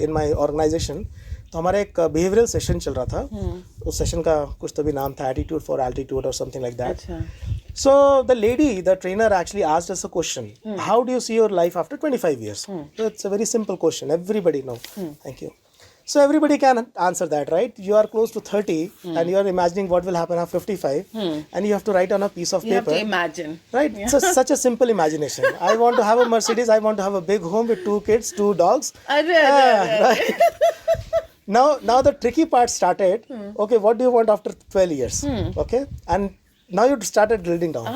इन माय ऑर्गेनाइजेशन. तो हमारा एक बिहेवियरल सेशन चल रहा था. उस सेशन का कुछ तो भी नाम था, एटीट्यूड फॉर एल्टीट्यूड और समथिंग लाइक दैट. अच्छा. So the lady, the trainer actually asked us a question. How do you see your life after 25 years? So it's a very simple question. Everybody know. Thank you. So everybody can answer that, right? You are close to 30 and you are imagining what will happen after 55 and you have to write on a piece of You have paper. to imagine. Right? So such a simple imagination. I want to have a Mercedes. I want to have a big home with 2 kids, 2 dogs. Right. Now the tricky part started. Okay, what do you want after 12 years? Okay, and now you started drilling down.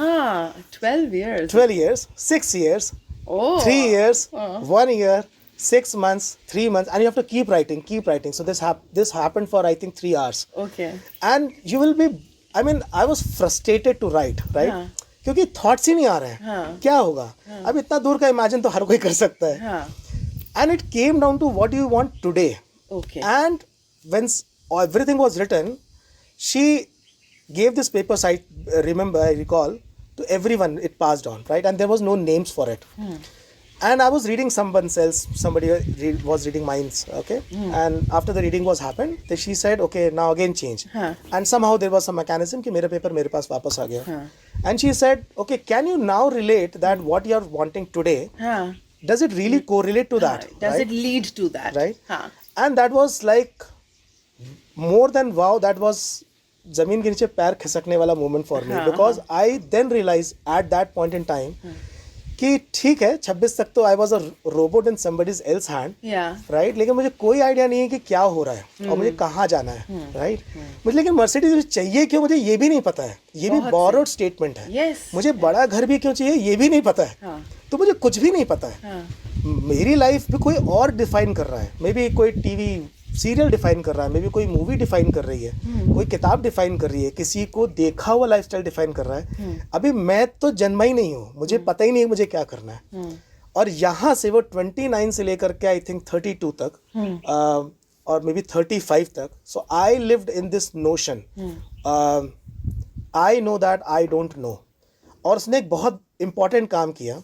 12 years. 12 years, 6 years, Oh. 3 years, 1 year, 6 months, 3 months, and you have to keep writing, keep writing. So this happened for I think 3 hours, Okay. and you will be. I mean, I was frustrated to write, right? हाँ. क्योंकि थॉट्स ही नहीं आ रहे हैं. हाँ. क्या होगा? अब इतना दूर का इमेजिन तो हर कोई कर सकता है. हाँ. And it came down to what do you want today. Okay. And when everything was written, she gave this papers, I recall, to everyone. It passed on, right? And there was no names for it. And I was reading somebody was reading minds, okay? And after the reading was happened, she said, okay, now again change. And somehow there was some mechanism कि मेरा paper मेरे पास वापस आ गया. And she said, okay, can you now relate that what you are wanting today, does it really correlate to that? Does right? it lead to that? Right? हाँ. And that was like more than wow, that was जमीन के नीचे पैर खिसकने वाला moment for me, because I then realized at that point in time कि ठीक है 26 तक तो I was a robot in somebody else's hand, Yeah. right? लेकिन मुझे कोई आइडिया नहीं है कि क्या हो रहा है और मुझे कहाँ जाना है, right? मुझे लेकिन मर्सिडीज चाहिए क्यों, मुझे ये भी नहीं पता है. ये भी borrowed statement है. Yes. मुझे बड़ा घर भी क्यों चाहिए ये भी नहीं पता है. हाँ. तो मुझे कुछ भी नहीं पता है. हाँ. मेरी लाइफ भी कोई और डिफाइन कर रहा है. मे बी कोई टीवी सीरियल डिफाइन कर रहा है, मे बी कोई मूवी डिफाइन कर रही है, कोई किताब डिफाइन कर रही है, किसी को देखा हुआ लाइफस्टाइल डिफाइन कर रहा है. अभी मैं तो जन्मा ही नहीं हूँ, मुझे पता ही नहीं है मुझे क्या करना है. और यहाँ से वो 29 से लेकर के आई थिंक 32 तक और मे बी 35 तक, so I lived in this notion, I know that I don't know. और उसने एक बहुत इंपॉर्टेंट काम किया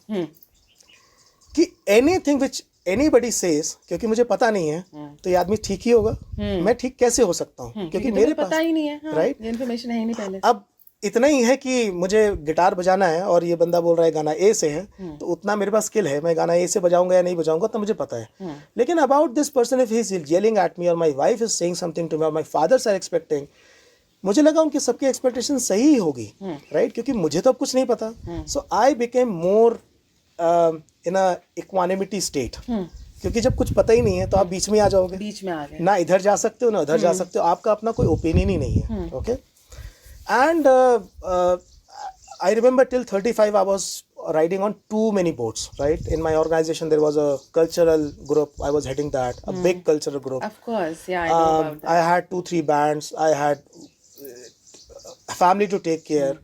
कि एनीथिंग विच एनीबडी सेज, क्योंकि मुझे पता नहीं है तो ये आदमी ठीक ही होगा. मैं ठीक कैसे हो सकता हूँ क्योंकि मेरे पता ही नहीं है. हाँ. राइट. ये इन्फॉर्मेशन है ही नहीं पहले. अब इतना ही है कि मुझे गिटार बजाना है और ये बंदा बोल रहा है गाना ए से है, तो उतना मेरे पास स्किल है, मैं गाना ए से बजाऊंगा या नहीं बजाऊंगा तो मुझे पता है. लेकिन about this person, if he is yelling at me और my wife is saying something to me और माय फादर्स आर एक्सपेक्टिंग, मुझे लगा उनकी सबकी एक्सपेक्टेशन सही ही होगी, राइट? क्योंकि मुझे तो अब कुछ नहीं पता. So I became more in a equanimity state, क्योंकि जब कुछ पता ही नहीं है तो आप बीच में आ जाओगे, बीच में आ गए. ना इधर जा सकते हो ना उधर जा सकते हो, आपका अपना कोई ओपिनियन ही नहीं है. Okay. And I remember till 35 I was riding on too many boats, right? In my organization there was a cultural group, I was heading that, a big cultural group. Of course, yeah, I know about that. I had 2-3 bands, I had family to take care,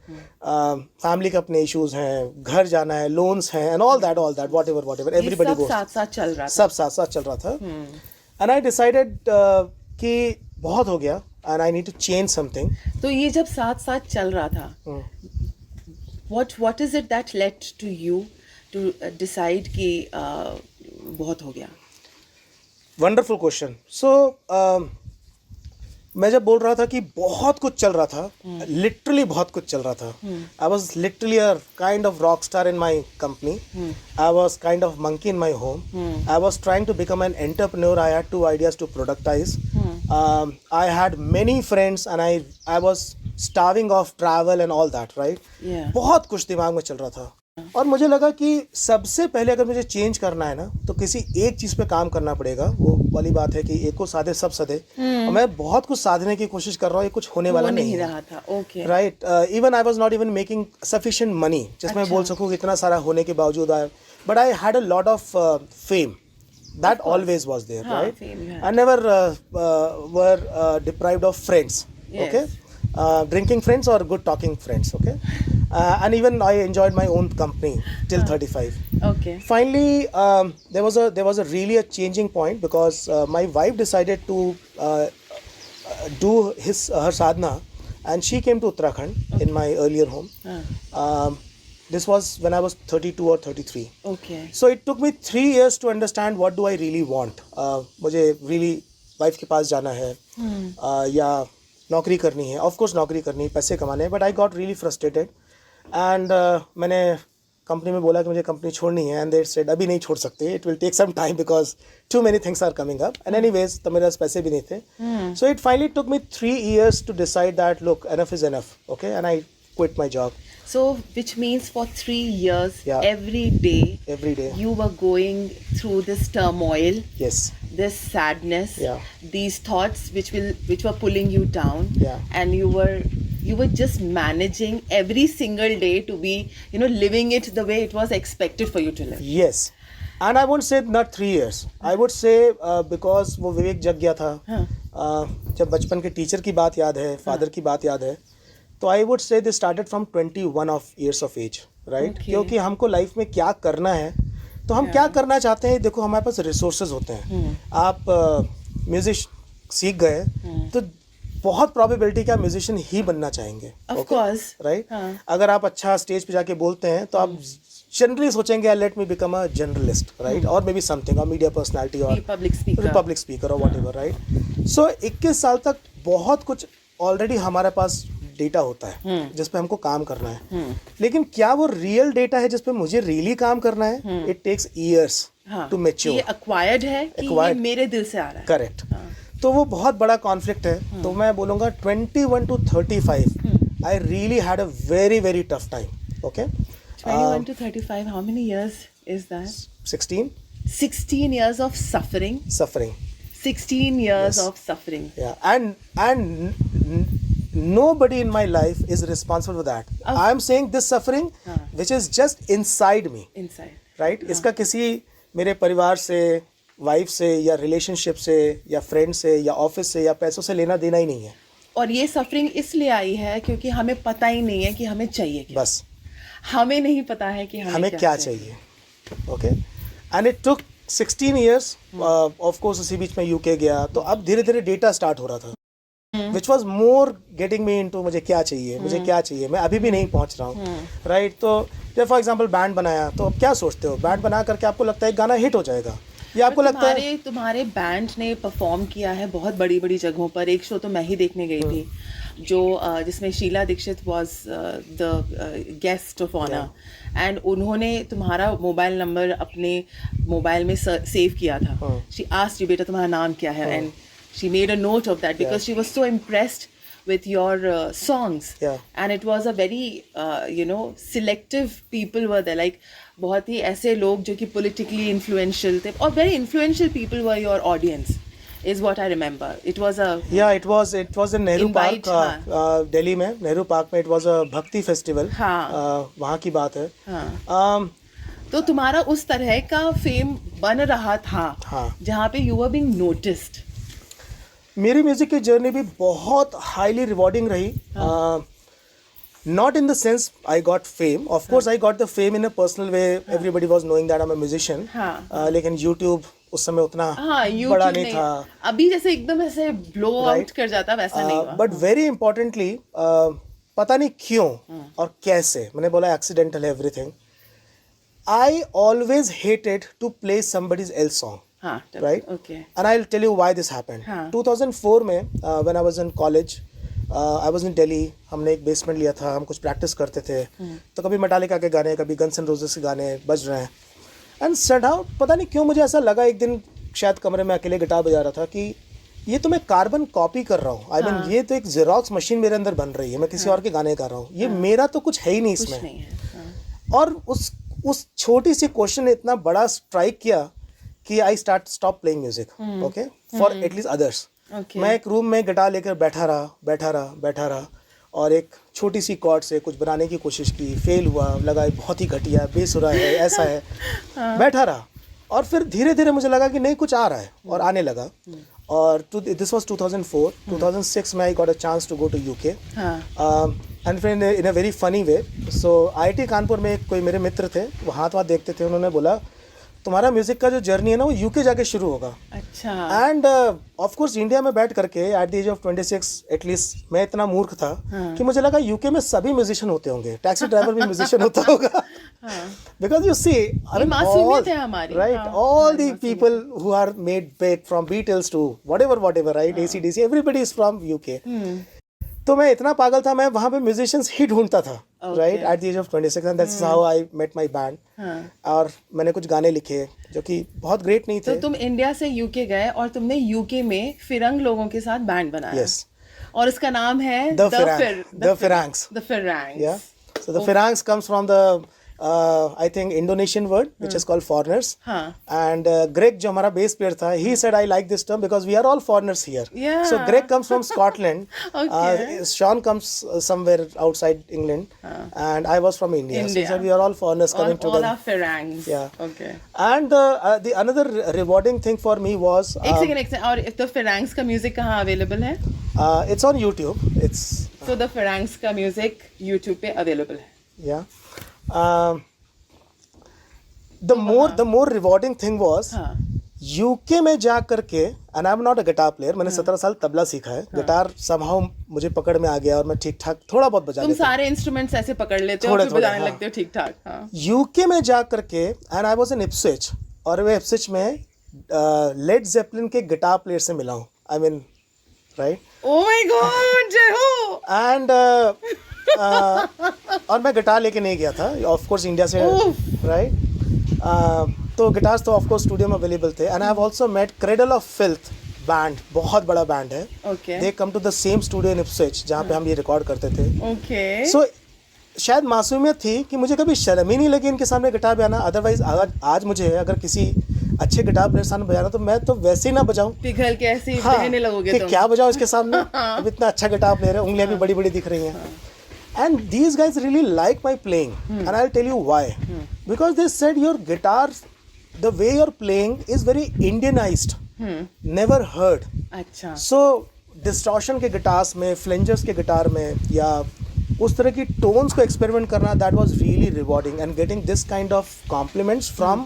family के अपने issues हैं, घर जाना है, loans हैं, and all that, whatever, everybody goes. साथ साथ चल रहा था. सब साथ चल रहा था. And I decided कि बहुत हो गया and I need to change something. तो ये जब साथ साथ चल रहा था, what is it that led to you to decide कि बहुत हो गया? Wonderful question. So मैं जब बोल रहा था कि बहुत कुछ चल रहा था, लिटरली बहुत कुछ चल रहा था. I was literally a kind of rock star in my company. I was kind of monkey in my home. I was trying to become an entrepreneur. I had 2 ideas to productize. I had many friends and I was starving of travel and all that, right? Yeah. बहुत कुछ दिमाग में चल रहा था. और मुझे लगा कि सबसे पहले अगर मुझे चेंज करना है ना, तो किसी एक चीज़ पे काम करना पड़ेगा. वो वाली बात है कि एक को साधे सब सधे. और मैं बहुत कुछ साधने की कोशिश कर रहा हूँ, ये कुछ होने वाला नहीं है. रहा था. Okay. Right. Even I was not even making sufficient money जिसमें मैं बोल सकूँ इतना सारा होने के बावजूद. But I had a lot of fame. That always was there, right? Fame, yeah. I never were deprived of friends. Yes. Okay, drinking friends or good talking friends. Okay, and even I enjoyed my own company till 35. Okay. Finally, there was a really a changing point because my wife decided to do her sadhana, and she came to Uttarakhand in my earlier home. This was when I was 32 or 33. Okay. So it took me 3 years to understand what do I really want. मुझे really वाइफ के पास जाना है या नौकरी करनी है. ऑफ कोर्स नौकरी करनी है, पैसे कमाने हैं. But I got really frustrated and मैंने कंपनी में बोला कि मुझे कंपनी छोड़नी है. एंड दे सेड अभी नहीं छोड़ सकते, it will take some time because too many things are coming up. And anyways तो मेरे पास पैसे भी नहीं थे. So it finally took me 3 years to decide that look, enough is enough. Okay, and I quit my job. So, which means for 3 years, Yeah. every day, you were going through this turmoil, Yes. this sadness, Yeah. these thoughts which were pulling you down, Yeah. and you were just managing every single day to be, living it the way it was expected for you to live. Yes. And I won't say not 3 years. I would say because वो विवेक जग गया था. जब बचपन के टीचर की बात याद है, फादर की बात याद है, तो आई वुड से this started from 21 years of age, right? Okay. क्योंकि हमको लाइफ में क्या करना है, तो हम क्या करना चाहते हैं. देखो हमारे पास रिसोर्सेज होते हैं. आप म्यूजिक सीख गए तो बहुत प्रोबेबिलिटी कि आप म्यूजिशियन ही बनना चाहेंगे. Of course. राइट. हाँ. अगर आप अच्छा स्टेज पे जाके बोलते हैं तो आप जनरली सोचेंगे let me become a journalist, right, और मे बी समथिंग, और मीडिया पर्सनैलिटी, और Public speaker. और व्हाटएवर, राइट. सो 21 साल तक बहुत कुछ ऑलरेडी हमारे पास डेटा होता है जिस पे हमको काम करना है. लेकिन क्या वो रियल डेटा है जिस पे मुझे रियली काम करना है? It takes years to mature. ये acquired है कि ये मेरे दिल से आ रहा है. करेक्ट. तो वो बहुत बड़ा कॉन्फ्लिक्ट है. तो मैं बोलूँगा 21 to 35 I really had a very very tough time. Okay. 21 to 35, how many years is that? 16. 16 years of suffering. 16 years Yes. of suffering. Yeah, and nobody in my life is responsible for that. I'm saying this suffering which is just inside me. Inside. Right? इसका किसी मेरे परिवार से, वाइफ से, या रिलेशनशिप से, या फ्रेंड से, या ऑफिस से, या पैसों से लेना देना ही नहीं है. और ये सफरिंग इसलिए आई है क्योंकि हमें पता ही नहीं है कि हमें चाहिए क्या. बस हमें नहीं पता है कि हमें क्या चाहिए. Okay. And it took 16 years. Of course उसी बीच में यूके गया, तो अब धीरे धीरे डेटा स्टार्ट हो रहा था which was more getting me into मुझे क्या चाहिए, मुझे क्या चाहिए. मैं अभी भी नहीं पहुंच रहा हूँ, राइट. तो जब फॉर एग्जाम्पल बैंड बनाया, तो अब क्या सोचते हो, बैंड बना करके आपको लगता है गाना हिट हो जाएगा, या आपको लगता है तुम्हारे बैंड ने परफॉर्म किया है बहुत बड़ी बड़ी जगहों पर. एक शो तो मैं ही देखने गई थी जो जिसमें Sheila Dikshit was the guest of honour, and उन्होंने तुम्हारा मोबाइल नंबर अपने मोबाइल में सेव किया था. शी आस्क्ड यू बेटा तुम्हारा नाम क्या है, and she made a note of that because she was so impressed with your songs. And it was a very selective people were there, like बहुत ही ऐसे लोग जो कि politically influential थे, और very influential people were your audience is what I remember. It was a it was in Nehru Park, Delhi में नेहरू पार्क में. it was a भक्ति फेस्टिवल. वहाँ की बात है. तो तुम्हारा उस तरह का फेम बन रहा था जहाँ पे you were being noticed. मेरी म्यूजिक की जर्नी भी बहुत हाईली रिवॉर्डिंग रही. Not in the sense I got fame. Of course I got the fame in a personal way. Everybody was knowing that I am a musician. लेकिन यूट्यूब उस समय उतना बड़ा नहीं था. अभी जैसे एकदम ऐसे ब्लो आउट कर जाता वैसा नहीं हुआ. बट वेरी इंपॉर्टेंटली पता नहीं क्यों और कैसे, मैंने बोला एक्सीडेंटल है everything. I always hated to play somebody else's song. हाँ, right? Okay. And I'll tell you why this happened. हाँ. 2004 में when I was in college, I was in Delhi. हमने एक बेसमेंट लिया था, हम कुछ प्रैक्टिस करते थे. तो कभी मेटालिका के गाने, कभी गन्स एंड रोजेस के गाने बज रहे हैं. एंड सडनली पता नहीं क्यों मुझे ऐसा लगा एक दिन शायद कमरे में अकेले गिटार बजा रहा था कि ये तो मैं कार्बन कॉपी कर रहा हूँ. आई मीन ये तो एक जेरोक्स मशीन मेरे अंदर बन रही है. मैं किसी और के गाने कर रहा हूँ. ये मेरा तो कुछ है ही नहीं इसमें. नहीं है. और उस छोटी सी क्वेश्चन ने इतना बड़ा स्ट्राइक किया कि I stop playing music. Okay, for at least others. मैं एक रूम में गिटार लेकर बैठा रहा और एक छोटी सी कॉर्ड से कुछ बनाने की कोशिश की. फेल हुआ, लगा ये बहुत ही घटिया बेसुरा है, ऐसा है. बैठा रहा और फिर धीरे धीरे मुझे लगा कि नहीं कुछ आ रहा है और आने लगा. और दिस वाज 2004. 2006 में I got a chance to go to UK. And फिर in a very funny way. So IIT Kanpur में कोई मेरे मित्र थे, वो हाथ देखते थे. उन्होंने बोला तुम्हारा म्यूजिक का जो जर्नी है ना वो यूके जाके शुरू होगा. अच्छा. एंड ऑफ कोर्स इंडिया में बैठ करके at the age of 26 at least मैं इतना मूर्ख था कि मुझे लगा यूके में सभी म्यूजिशियन होते होंगे, टैक्सी ड्राइवर भी म्यूजिशियन होता होगा. Because you see right all the people who are made big from Beatles to whatever right, AC DC, everybody is from UK. तो मैं इतना पागल था, मैं वहाँ पे म्यूजिशियंस ही ढूंढता था. Right at the age of 26 and that's how I met my band. और मैंने कुछ गाने लिखे जो कि बहुत ग्रेट नहीं थे. तो तुम इंडिया से यूके गए और तुमने यूके में फिरंग लोगों के साथ बैंड बनाया. यस. और इसका नाम है the फिरंग्स. The Firangs. Yeah. So the Firangs comes from the I think Indonesian word which is called foreigners. And Greg जो हमारा bass player था, he said I like this term because we are all foreigners here. Yeah. So Greg comes from Scotland. Okay. Sean comes somewhere outside England. And I was from India. So he said we are all foreigners coming together. All are Firangs. Yeah. Okay. And the another rewarding thing for me was एक सेकंड. और if the Firangs का म्यूजिक कहाँ अवेलेबल है? it's on YouTube. It's So the Firangs का म्यूजिक YouTube पे अवेलेबल है. Yeah. The more rewarding thing was UK में जा करके, and I am not a guitar player. मैंने 17 साल तबला सीखा है. गिटार somehow मुझे पकड़ में आ गया और मैं ठीक ठाक थोड़ा बहुत बजा लेता हूं. तुम सारे इंस्ट्रूमेंट्स ऐसे पकड़ लेते हो और फिर बजाने लगते हो ठीक ठाक. यूके में जा करके and I was in Ipswich, और मैं इप्सविच में लेड जेपलिन के गिटार प्लेयर से मिला हूं. I mean right. Oh my God, जय हो. एंड और मैं गिटार लेके नहीं गया था ऑफ कोर्स इंडिया से. राइट. तो गिटार्स तो ऑफ कोर्स स्टूडियो में अवेलेबल थे. And I have also met Cradle of Filth band, बहुत बड़ा बैंड है. They come to the same studio in Ipswich जहाँ पे हम ये रिकॉर्ड करते थे. ओके. सो शायद मासूमियत थी कि मुझे कभी शर्म ही नहीं लगी इनके सामने गिटार बजाना. अदरवाइज आज मुझे अगर किसी अच्छे गिटार प्लेयर सामने बजाना तो मैं तो वैसे ही ना बजाऊं, पिघल के ऐसे ही बहने लगोगे कि तुम. क्या बजाऊं इसके सामने. अब इतना अच्छा गिटार प्लेयर है, उंगलियां भी बड़ी बड़ी दिख रही हैं. And these guys really like my playing. And I'll tell you why. Because they said your guitar, the way you're playing is very Indianized. Never heard. अच्छा. So distortion के गिटार्स में, flangers के गिटार में, या उस तरह की टोन्स को एक्सपेरिमेंट करना, that was really rewarding. And getting this kind of compliments from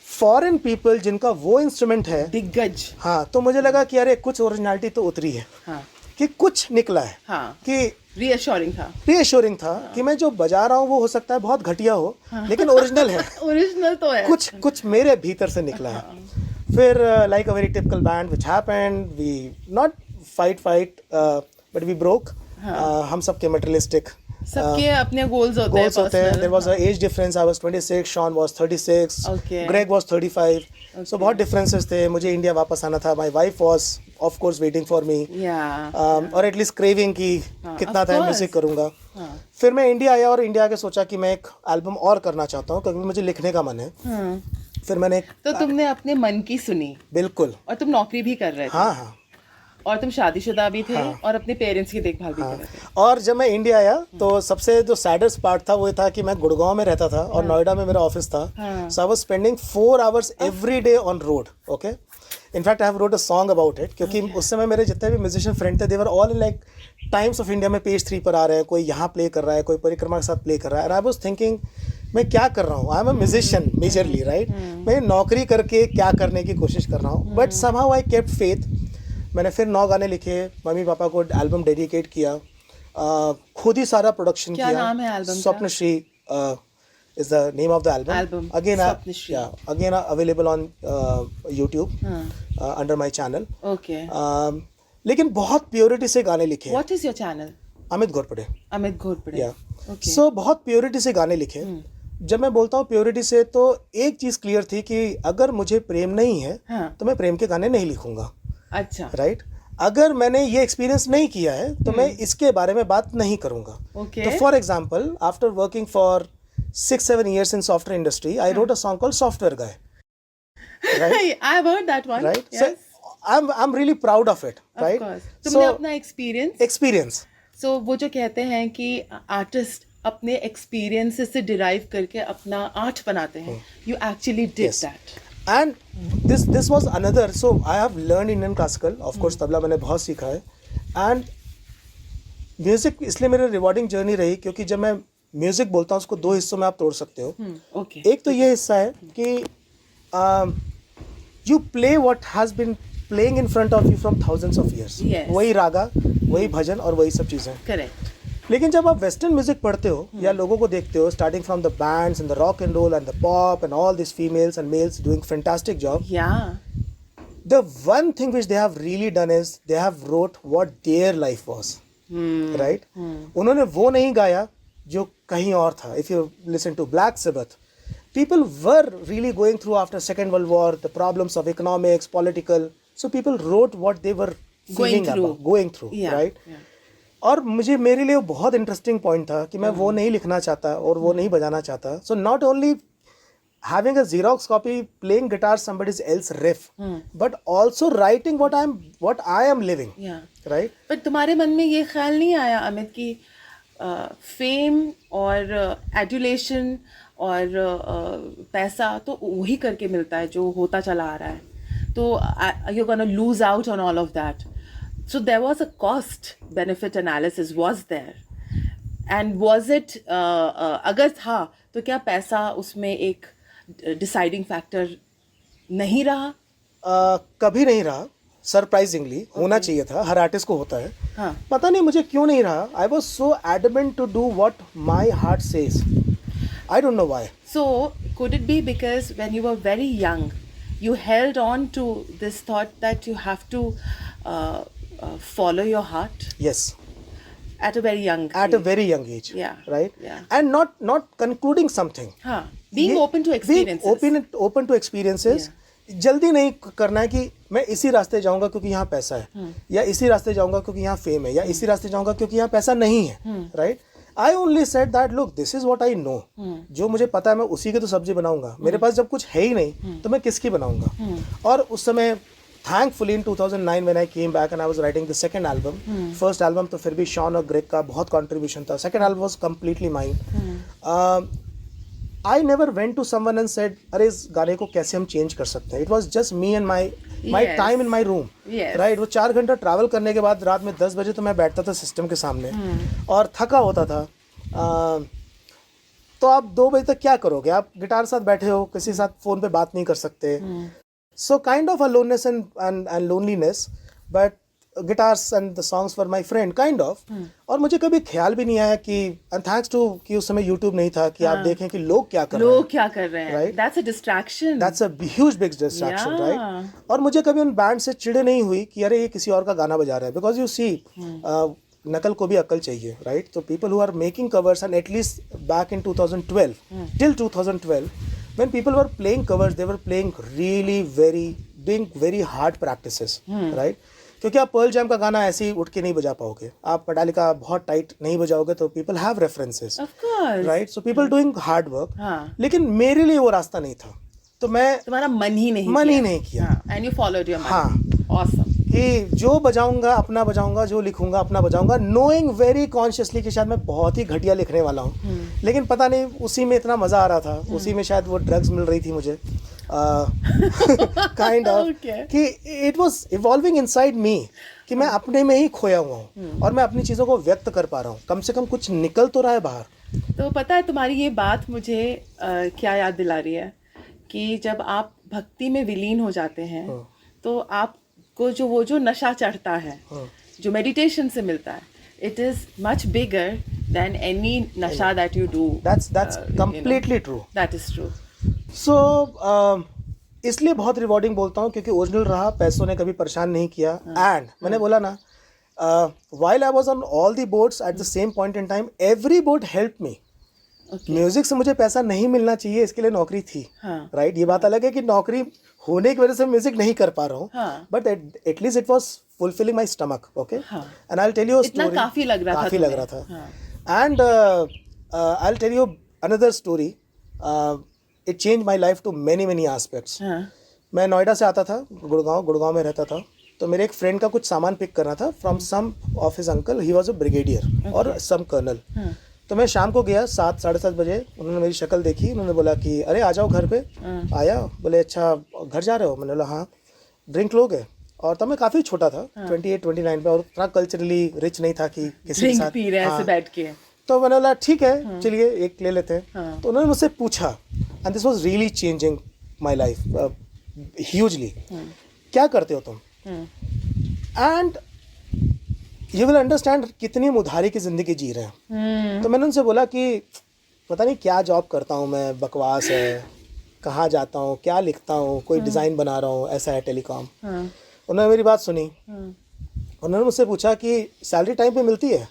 foreign people जिनका वो इंस्ट्रूमेंट है, दिग्गज. हाँ, तो मुझे लगा कि अरे कुछ ओरिजिनलिटी तो उतरी है. हाँ. कि कुछ निकला है. हाँ. कि रीअश्योरिंग था कि मैं जो बजा रहा हूँ वो हो सकता है बहुत घटिया हो, लेकिन ओरिजिनल है. ओरिजिनल तो है. कुछ मेरे भीतर से निकला है. फिर like a very typical band which happened, we not fight but we broke. हम सबके मटेरियलिस्टिक, सबके अपने गोल्स होते हैं. There was a age difference. I was 26, Shawn was 36, Greg was 35. So बहुत डिफरेंसेस थे. मुझे इंडिया वापस आना था. My wife was of course waiting for me, और एटलीस्ट क्रेविंग की कितना टाइम म्यूजिक करूंगा. फिर मैं इंडिया आया और इंडिया आके सोचा कि मैं एक एल्बम और करना चाहता हूँ क्योंकि मुझे लिखने का मन है. फिर मैंने तो तुमने अपने मन की सुनी. बिल्कुल. और तुम नौकरी भी कर रहे थे. हाँ. और तुम शादीशुदा भी थे. और अपने पेरेंट्स की देखभाल भी कर रहे थे. और जब मैं इंडिया आया तो सबसे जो सैडेस्ट पार्ट था वो था कि मैं गुड़गांव में रहता था और नोएडा में मेरा ऑफिस था. So I was spending 4 hours every day on road. Okay. In fact I have wrote a song about it, क्योंकि उस समय मेरे जितने भी म्यूजिशियन फ्रेंड थे, they were all in like Times of India में पेज 3 पर आ रहे हैं. कोई यहाँ प्ले कर रहा है, कोई परिक्रमा के साथ प्ले कर रहा है. एंड आई वाज थिंकिंग मैं क्या कर रहा हूँ. I am a musician majorly, right. मैं नौकरी करके क्या करने की कोशिश कर रहा हूँ. But somehow I kept faith. मैंने फिर 9 गाने लिखे, मम्मी पापा को एल्बम डेडिकेट किया, खुद ही सारा प्रोडक्शन किया. क्या नाम है एल्बम का? स्वप्नश्री. is the name of the album. Album, Again, Swapnishri. again available on YouTube under my channel. Okay. लेकिन बहुत प्योरिटी से गाने लिखे हैं. What is your channel? Amit Ghorpade. Amit Ghorpade. Yeah. Okay. So बहुत प्योरिटी से गाने लिखे. जब मैं बोलता हूँ प्योरिटी से, तो एक चीज क्लियर थी कि अगर मुझे प्रेम नहीं है तो मैं प्रेम के गाने नहीं लिखूंगा. अच्छा. राइट. अगर मैंने ये एक्सपीरियंस नहीं किया है तो मैं इसके बारे में बात नहीं करूंगा. Okay. तो for example, after working for 6-7 years in software industry, I wrote a song called Software Guy. Right? I've heard that one. Right? Yes. So I'm really proud of it. Right? Of course. तुमने अपना experience. So वो जो कहते हैं कि आर्टिस्ट अपने एक्सपीरियंसेस से डिराइव करके अपना आर्ट बनाते हैं. You actually did that. And this was another. So I have learned Indian classical. Of course, tabla मैंने बहुत सीखा है. And म्यूजिक इसलिए मेरी रिवॉर्डिंग जर्नी रही क्योंकि जब मैं म्यूजिक बोलता हूँ उसको दो हिस्सों में आप तोड़ सकते हो. Okay. एक तो ये हिस्सा है कि you play what has been playing in front of you from thousands of years. Yes. वही रागा, वही भजन और वही सब चीज़ें. Correct. लेकिन जब आप वेस्टर्न म्यूजिक पढ़ते हो या लोगों को देखते हो, starting from the bands and the rock and roll and the pop and all this females and males doing fantastic job, Yeah. the one thing which they have really done is they have wrote what their life was. Right? उन्होंने वो नहीं गाया जो कहीं और था. If you listen to Black Sabbath, people were really going through after Second World War the problems of economics, political. So people wrote what they were feeling about, going through. Yeah. Right? Yeah. और मेरे लिए वो बहुत इंटरेस्टिंग पॉइंट था कि मैं वो नहीं लिखना चाहता और वो नहीं बजाना चाहता. So not only having a Xerox copy, playing guitar somebody else riff, but also writing what I am living. Yeah. Right? But तुम्हारे मन में ये ख्याल नहीं आया अमित कि फेम और एडुलेशन और पैसा तो वही करके मिलता है जो होता चला आ रहा है, तो you're gonna lose out on all of that. So there was a cost benefit analysis was there, and was it अगर था तो क्या पैसा उसमें एक डिसाइडिंग फैक्टर नहीं रहा? कभी नहीं रहा. सरप्राइजिंगली होना चाहिए था, हर आर्टिस्ट को होता है. हाँ. पता नहीं मुझे क्यों नहीं रहा. I was so adamant to do what my heart says. I don't know why. So could it be because when you were very young you held on to this thought that you have to follow your heart Yes. at a very young At a very young age. Yeah. Right? Yeah. And not concluding something. हाँ, being open to experiences. Being open to experiences. जल्दी नहीं करना है कि मैं इसी रास्ते जाऊंगा क्योंकि यहाँ पैसा है, या इसी रास्ते जाऊंगा क्योंकि यहाँ फेम है, या इसी रास्ते जाऊंगा क्योंकि यहाँ पैसा नहीं है. Right? I only said that look this is what I know. जो मुझे पता है मैं उसी की तो सब्जी बनाऊंगा. मेरे पास जब कुछ है ही नहीं तो मैं किसकी बनाऊंगा. और उस समय thankfully in 2009 when I came back and I was writing the second album. First album तो फिर भी शॉन और ग्रेग का बहुत contribution था. Second album was completely mine. I never went to someone and said अरे इस गाने को कैसे हम चेंज कर सकते हैं. It was just me and my time in my room. Yes. Right? वो 4 घंटा ट्रैवल करने के बाद रात में 10 बजे तो मैं बैठता था सिस्टम के सामने और थका होता था. तो आप 2 बजे तक क्या करोगे? आप गिटार साथ बैठे हो, किसी साथ फोन पे बात नहीं कर सकते. So kind of aloneness and loneliness, but guitars and the songs were my friend, kind of. और मुझे कभी ख्याल भी नहीं आया कि and thanks to कि उस समय YouTube नहीं था कि आप देखें कि लोग क्या कर रहे हैं. लोग क्या कर रहे हैं? Right? That's a distraction. That's a huge big distraction, Yeah. right? और मुझे कभी उन बैंड से चिढ़ नहीं हुई कि अरे ये किसी और का गाना बजा रहा है. Because you see, नकल को भी अक्ल चाहिए, right? So people who are making covers, and at least back in 2012, till 2012, when people were playing covers, they were playing doing very hard practices, right? क्योंकि आप पर्ल जैम का गाना ऐसे ही उठ के नहीं बजा पाओगे. आप मेटालिका बहुत टाइट नहीं बजाओगे तो people have references. Of course. Right? So people doing hard work. हाँ. लेकिन मेरे लिए वो रास्ता नहीं था. तो मैं तुम्हारा मन ही नहीं किया. हाँ. And you followed your mind. हाँ. Awesome. कि जो बजाऊंगा अपना बजाऊंगा, जो लिखूंगा अपना बजाऊंगा, knowing very consciously कि शायद मैं बहुत ही घटिया लिखने वाला हूँ. लेकिन पता नहीं उसी में इतना मजा आ रहा था. उसी में शायद वो ड्रग्स मिल रही थी मुझे. काइंड ऑफ कि it was evolving inside me कि मैं अपने में ही खोया हुआ हूँ और मैं अपनी चीज़ों को व्यक्त कर पा रहा हूँ. कम से कम कुछ निकल तो रहा है बाहर. तो पता है तुम्हारी ये बात मुझे क्या याद दिला रही है कि जब आप भक्ति में विलीन हो जाते हैं तो आपको जो नशा चढ़ता है जो मेडिटेशन से मिलता है, it is much bigger than any nasha that you do. That's completely true. That is true. So इसलिए बहुत रिवॉर्डिंग बोलता हूँ क्योंकि ओरिजिनल रहा, पैसों ने कभी परेशान नहीं किया. एंड मैंने बोला ना, while I was on all the boards at the same point in time, every board helped me. Music से मुझे पैसा नहीं मिलना चाहिए, इसके लिए नौकरी थी. राइट, ये बात अलग है कि नौकरी होने की वजह से म्यूजिक नहीं कर पा रहा हूँ, but at least it was fulfilling my stomach. Okay, and I will tell you a story. काफी लग रहा था. And I will tell you another story. It change my life to many many aspects. मैं नोएडा से आता था, गुड़गांव में रहता था. तो मेरे एक फ्रेंड का कुछ सामान पिक करना था from some of his uncle. He was a brigadier और सम कर्नल. तो मैं शाम को गया 7 साढ़े 7 बजे. उन्होंने मेरी शक्ल देखी, उन्होंने बोला कि अरे आ जाओ घर पे. आया, बोले अच्छा घर जा रहे हो? मैंने बोला हाँ. ड्रिंक लोगे? और तब मैं काफ़ी छोटा था, 28-29 पे, और इतना कल्चरली रिच नहीं था कि किसी के साथ पी रहे ऐसे बैठ के. तो मैंने बोला ठीक है चलिए एक ले लेते हैं. तो उन्होंने मुझसे पूछा, and this was really changing my life hugely. क्या करते हो तुम? एंड यू विल अंडरस्टैंड कितनी हम उधारी की ज़िंदगी जी रहे हैं. तो मैंने उनसे बोला कि पता नहीं क्या जॉब करता हूँ मैं, बकवास है, कहाँ जाता हूँ, क्या लिखता हूँ, कोई डिज़ाइन बना रहा हूँ, ऐसा है टेलीकॉम. उन्होंने मेरी बात सुनी. उन्होंने मुझसे पूछा कि सैलरी टाइम पे मिलती है?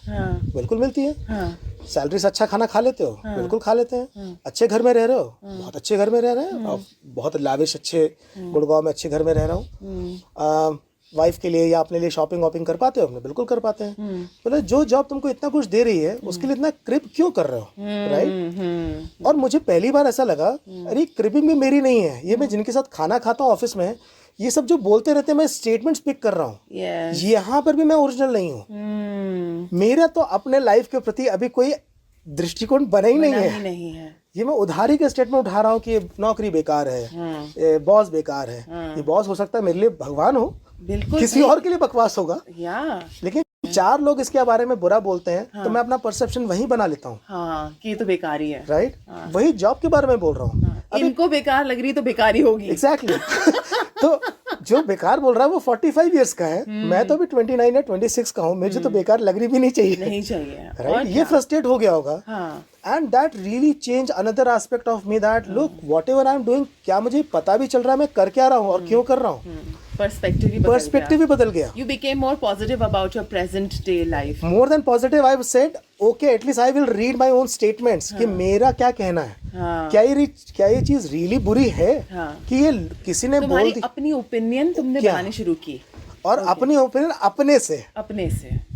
बिल्कुल मिलती है. सैलरी से अच्छा खाना खा लेते हो? बिल्कुल खा लेते हैं. अच्छे घर में रह रहे हो? बहुत अच्छे घर में रह रहे हैं, और बहुत लाविश अच्छे गुड़गांव में अच्छे घर में रह रहा हूँ. वाइफ के लिए या अपने लिए शॉपिंग वॉपिंग कर पाते हो? हमने बिल्कुल कर पाते हैं. बोले जो जॉब तुमको इतना कुछ दे रही है उसके लिए इतना क्रिप क्यों कर रहे हो? राइट. और मुझे पहली बार ऐसा लगा, अरे क्रिपिंग भी मेरी नहीं है, ये मैं जिनके साथ खाना खाता हूँ ऑफिस में, ये सब जो बोलते रहते हैं मैं स्टेटमेंट्स पिक कर रहा हूँ. यहाँ पर भी मैं ओरिजिनल नहीं हूँ. मेरा तो अपने लाइफ के प्रति अभी कोई दृष्टिकोण बना ही नहीं है. ये मैं उधारी के स्टेटमेंट उठा रहा हूँ कि नौकरी बेकार है, बॉस बेकार है. ये बॉस हो सकता है मेरे लिए भगवान हो, बिल्कुल किसी और के लिए बकवास होगा. लेकिन 4 लोग इसके बारे में बुरा बोलते हैं तो मैं अपना परसेप्शन वही बना लेता हूँ कि ये तो बेकार ही है. राइट. वही जॉब के बारे में बोल रहा हूँ. इनको बेकार लग रही तो बेकार ही होगी. एग्जैक्टली. तो जो बेकार बोल रहा है वो 45 इयर्स का है. मैं तो अभी 29 या 26 का हूँ. मुझे तो बेकार लगनी भी नहीं चाहिए. राइट. ये फ्रस्ट्रेट हो गया होगा. And that really change another aspect of me, that look what ever I am doing, क्या मुझे पता भी चल रहा है मैं कर क्या रहा हूँ और क्यों कर रहा हूँ. पर्सपेक्टिव भी बदल गया. You became more positive about your present day life. More than positive, I've said, okay, at least I will read my own statements कि मेरा क्या कहना है. क्या ये चीज रियली बुरी है कि ये किसी ने बोल दी. अपनी ओपिनियन तुमने बनानी शुरू की. और अपनी ओपिनियन अपने से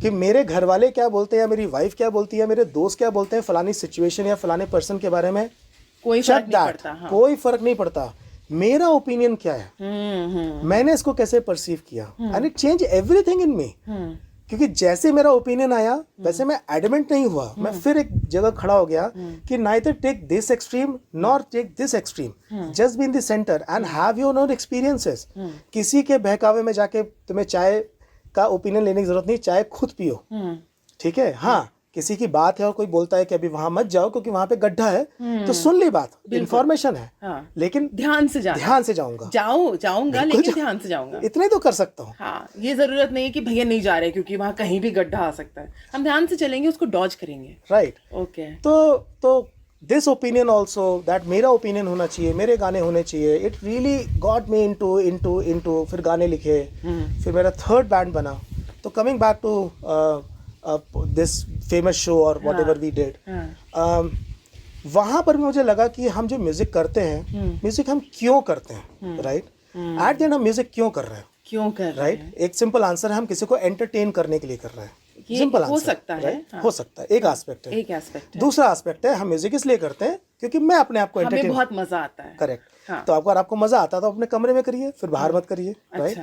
कि मेरे घर वाले क्या बोलते हैं, या मेरी वाइफ क्या बोलती है, मेरे दोस्त क्या बोलते हैं फलानी सिचुएशन या फलाने पर्सन के बारे में, कोई फर्क नहीं पड़ता. कोई फर्क नहीं पड़ता. मेरा ओपिनियन क्या है, मैंने इसको कैसे परसीव किया, and it change everything in me. क्योंकि जैसे मेरा ओपिनियन आया वैसे मैं एडमेंट नहीं हुआ. मैं फिर एक जगह खड़ा हो गया कि neither take this extreme nor take this extreme, just be in the centre and have your own experiences. किसी के बहकावे में जाके तुम्हें चाय का ओपिनियन लेने की जरूरत नहीं. चाय खुद पियो, ठीक है. हाँ, किसी की बात है और कोई बोलता है कि अभी वहां मत जाओ क्योंकि वहां पे गड्ढा है, तो सुन ली बात, इन्फॉर्मेशन है. लेकिन ध्यान से जाऊंगा. जाऊंगा लेकिन ध्यान से जाऊंगा. इतना ही तो कर सकता हूँ. ये जरूरत नहीं है कि भैया नहीं जा रहे क्योंकि वहां कहीं भी गड्ढा आ सकता है. हम ध्यान से चलेंगे, उसको डॉज करेंगे. राइट. ओके. तो दिस ओपिनियन ऑल्सो, दैट मेरा ओपिनियन होना चाहिए, मेरे गाने होने चाहिए. It really got me into. फिर गाने लिखे, फिर मेरा 3rd बैंड बना. तो coming back to this famous show or whatever we did, वहाँ पर मुझे लगा कि हम जो म्यूजिक करते हैं, म्यूजिक हम क्यों करते हैं. राइट. एट द एंड हम म्यूजिक क्यों कर रहे हैं. राइट. एक सिंपल आंसर है, हम किसी को एंटरटेन करने के लिए कर रहे हैं. सिंपल आंसर हो सकता है. हो सकता है. एक एस्पेक्ट है. दूसरा एस्पेक्ट है, हम म्यूजिक इसलिए करते हैं क्योंकि मैं अपने आप को एंटरटेन, बहुत मजा आता है. करेक्ट. तो अगर आपको मजा आता है तो अपने कमरे में करिए, फिर बाहर मत करिए. राइट.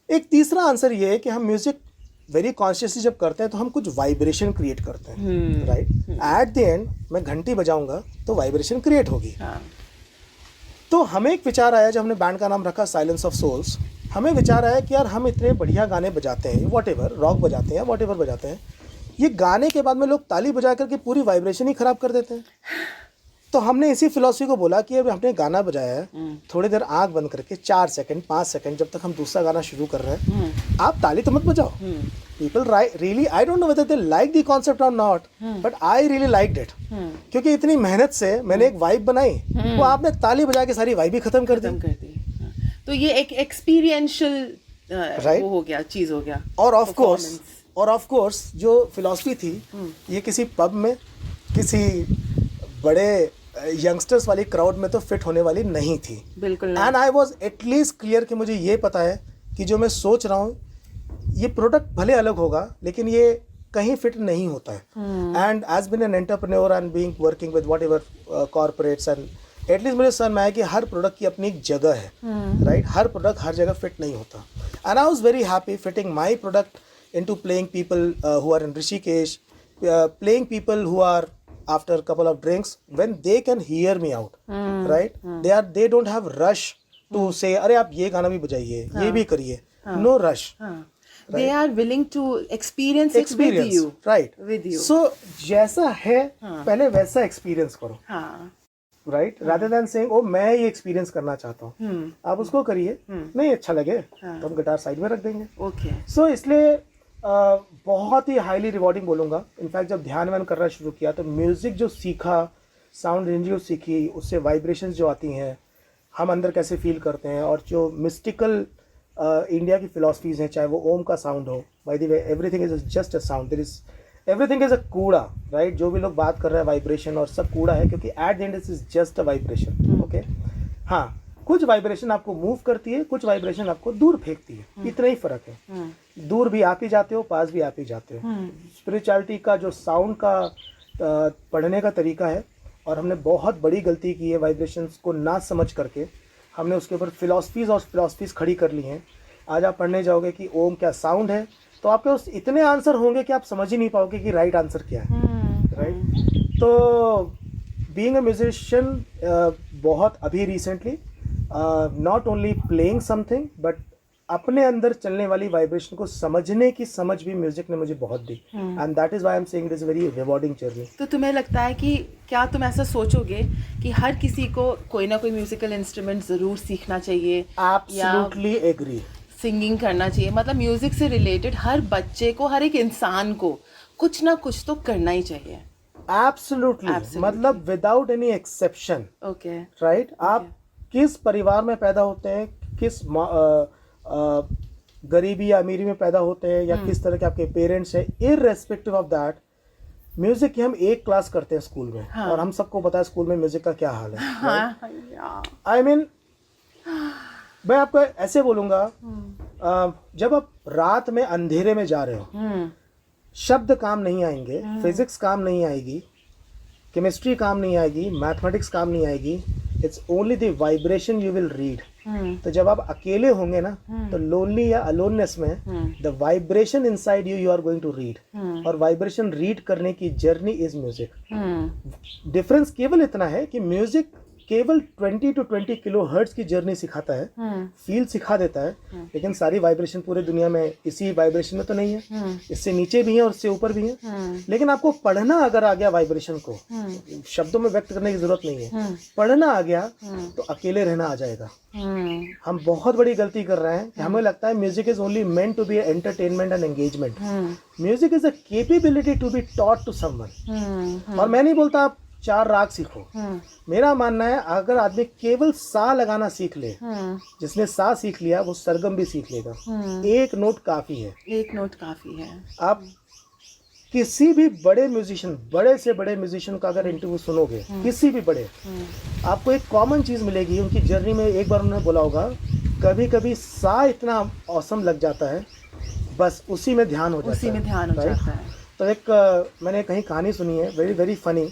एक तीसरा आंसर ये है कि हम म्यूजिक वेरी कॉन्शियसली जब करते हैं तो हम कुछ वाइब्रेशन क्रिएट करते हैं. राइट. एट द एंड मैं घंटी बजाऊंगा तो वाइब्रेशन क्रिएट होगी. तो हमें एक विचार आया, जब हमने बैंड का नाम रखा साइलेंस ऑफ सोल्स, हमें विचार आया कि यार हम इतने बढ़िया गाने बजाते हैं, व्हाटएवर रॉक बजाते हैं या व्हाटएवर बजाते हैं, ये गाने के बाद में लोग ताली बजा करके पूरी वाइब्रेशन ही खराब कर देते हैं. तो हमने इसी फिलॉसफी को बोला कि अब हमने गाना बजाया है, थोड़ी देर आंख बंद करके 4 सेकंड 5 सेकंड जब तक हम दूसरा गाना शुरू कर रहे हैं, आप ताली तो मत बजाओ, people really, I don't know whether they like the concept or not, but I really liked it. क्योंकि इतनी मेहनत से मैंने एक वाइब बनाई, वो आपने ताली बजा के सारी वाइब ही खत्म कर दी. हाँ. तो ये एक एक्सपीरियंशियल वो हो गया, चीज हो गया. और ऑफ कोर्स जो फिलॉसफी थी, ये किसी पब में किसी बड़े यंगस्टर्स वाली क्राउड में तो फिट होने वाली नहीं थी. बिल्कुल. And I was at least clear कि मुझे ये पता है कि जो मैं सोच रहा हूँ, ये प्रोडक्ट भले अलग होगा लेकिन ये कहीं फिट नहीं होता है. And as been an entrepreneur and being working with whatever corporates, and at least मुझे समझ में आया कि हर प्रोडक्ट की अपनी एक जगह है, राइट. हर प्रोडक्ट हर जगह फिट नहीं होता. And I was very happy fitting my product into playing people who are in Rishikesh, playing people who are after a couple of drinks when they can hear me out, right. They don't have rush to say अरे आप ये गाना भी बजाइए, ये भी करिए. No rush. They are willing to experience it with you, right, with you. So जैसा है पहले वैसा experience करो, right, rather than saying oh मैं ये experience करना चाहता हूँ. आप उसको करिए, नहीं अच्छा लगे तो हम गिटार साइड में रख देंगे. Okay. So इसलिए बहुत ही हाईली रिवॉर्डिंग बोलूँगा. इनफैक्ट जब ध्यान व्यान करना शुरू किया तो म्यूज़िक जो सीखा, साउंड रेंज जो सीखी, उससे वाइब्रेशंस जो आती हैं, हम अंदर कैसे फील करते हैं, और जो मिस्टिकल इंडिया की फिलॉसफीज़ हैं, चाहे वो ओम का साउंड हो. By the way everything is just a sound, there is everything is a कूड़ा, राइट. जो भी लोग बात कर रहे हैं वाइब्रेशन और सब कूड़ा है, क्योंकि at the end it is just a vibration. Okay. हाँ, कुछ वाइब्रेशन आपको मूव करती है, कुछ वाइब्रेशन आपको दूर फेंकती है. इतना ही फर्क है. दूर भी आप ही जाते हो, पास भी आप ही जाते हो. स्पिरिचुअलिटी का जो साउंड का पढ़ने का तरीका है, और हमने बहुत बड़ी गलती की है वाइब्रेशंस को ना समझ करके. हमने उसके ऊपर फिलॉसफीज़ खड़ी कर ली हैं. आज आप पढ़ने जाओगे कि ओम क्या साउंड है, तो आपके उस इतने आंसर होंगे कि आप समझ ही नहीं पाओगे कि राइट आंसर क्या है, राइट. तो बीइंग अ म्यूजिशियन, बहुत अभी recently not only playing something but अपने अंदर चलने वाली वाइब्रेशन को समझने की समझ भी म्यूजिक ने मुझे बहुत दी. And that is why I am saying it is very rewarding journey. तो तुम्हें लगता है कि क्या तुम ऐसा सोचोगे कि हर किसी को कोई ना कोई म्यूजिकल इंस्ट्रूमेंट ज़रूर सीखना चाहिए? Absolutely agree. सिंगिंग करना चाहिए, मतलब म्यूजिक से रिलेटेड हर बच्चे को, हर एक इंसान को कुछ ना कुछ तो करना ही चाहिए. एब्सोल्युटली, मतलब without any exception. Okay, right. आप किस परिवार में पैदा होते हैं, किस गरीबी या अमीरी में पैदा होते हैं, या किस तरह के आपके पेरेंट्स हैं, इररेस्पेक्टिव ऑफ दैट, म्यूजिक की हम एक क्लास करते हैं स्कूल में. और हम सबको पता है स्कूल में म्यूजिक का क्या हाल है. आई मीन मैं आपको ऐसे बोलूँगा, जब आप रात में अंधेरे में जा रहे हो, शब्द काम नहीं आएंगे, फिजिक्स काम नहीं आएगी, केमिस्ट्री काम नहीं आएगी, मैथमेटिक्स काम नहीं आएगी. It's only the vibration you will read. तो जब आप अकेले होंगे ना, तो लोनली या अलोननेस में the vibration inside you are going to read. और वाइब्रेशन रीड करने की जर्नी इज म्यूजिक. डिफरेंस केवल इतना है कि म्यूजिक केवल 20 to 20 किलो हर्ट्ज की जर्नी सिखाता है, फील सिखा देता है, लेकिन सारी वाइब्रेशन पूरे दुनिया में इसी वाइब्रेशन में तो नहीं है. इससे नीचे भी है और इससे ऊपर भी है. लेकिन आपको पढ़ना अगर आ गया वाइब्रेशन को, शब्दों में व्यक्त करने की जरूरत नहीं है, पढ़ना आ गया तो अकेले रहना आ जाएगा. हम बहुत बड़ी गलती कर रहे हैं कि हमें लगता है music is only meant to be entertainment and engagement. Music is a capability to be taught to someone. और मैं नहीं बोलता आप 4 राग सीखो. मेरा मानना है अगर आदमी केवल सा लगाना सीख ले, जिसने सा सीख लिया वो सरगम भी सीख लेगा. एक नोट काफी है. एक नोट काफी है. आप किसी भी बड़े म्यूजिशियन, बड़े से बड़े म्यूजिशियन का अगर इंटरव्यू सुनोगे, किसी भी बड़े, आपको एक कॉमन चीज मिलेगी. उनकी जर्नी में एक बार उन्होंने बोला होगा, कभी कभी सा इतना औसम लग जाता है, बस उसी में ध्यान हो जाता है. तो एक मैंने कहीं कहानी सुनी है, very very funny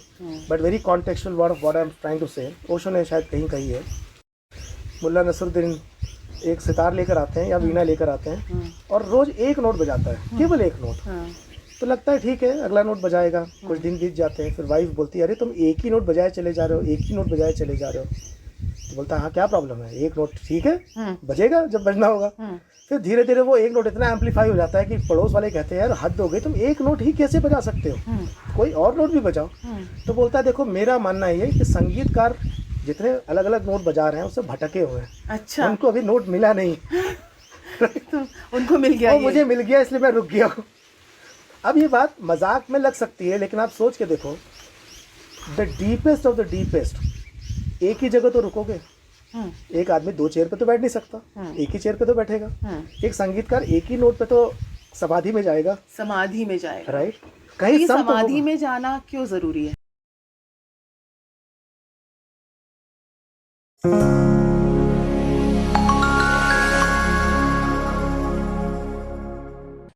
but very contextual word of what I am trying to say. Osho ने शायद कहीं कही है. मुल्ला नसरुद्दीन एक सितार लेकर आते हैं या वीणा लेकर आते हैं, और रोज एक नोट बजाता है, केवल एक नोट. तो लगता है ठीक है, अगला नोट बजाएगा. कुछ दिन बीत जाते हैं, फिर वाइफ बोलती है, अरे तुम एक ही नोट बजाए चले जा रहे हो, एक ही नोट बजाए चले जा रहे हो. तो बोलता है, हाँ क्या प्रॉब्लम है, एक नोट ठीक है, बजेगा जब बजना होगा. फिर धीरे धीरे वो एक नोट इतना एम्पलीफाई हो जाता है कि पड़ोस वाले कहते हैं, यार हद हो गई, तुम एक नोट ही कैसे बजा सकते हो, कोई और नोट भी बजाओ. तो बोलता है, देखो मेरा मानना ये है कि संगीतकार जितने अलग अलग नोट बजा रहे हैं उससे भटके हुए हैं. अच्छा, उनको अभी नोट मिला नहीं. तो उनको मिल गया, मुझे मिल गया इसलिए मैं रुक गया. अब ये बात मजाक में लग सकती है, लेकिन आप सोच के देखो, the deepest of the deepest, एक ही जगह तो रुकोगे। एक आदमी 2 चेयर पे तो बैठ नहीं सकता, एक ही चेयर पे तो बैठेगा। एक संगीतकार एक ही नोट पे तो समाधि में जाएगा, समाधि में जाएगा, राइट। तो कहीं ये सम तो समाधि होगा। में जाना क्यों जरूरी है?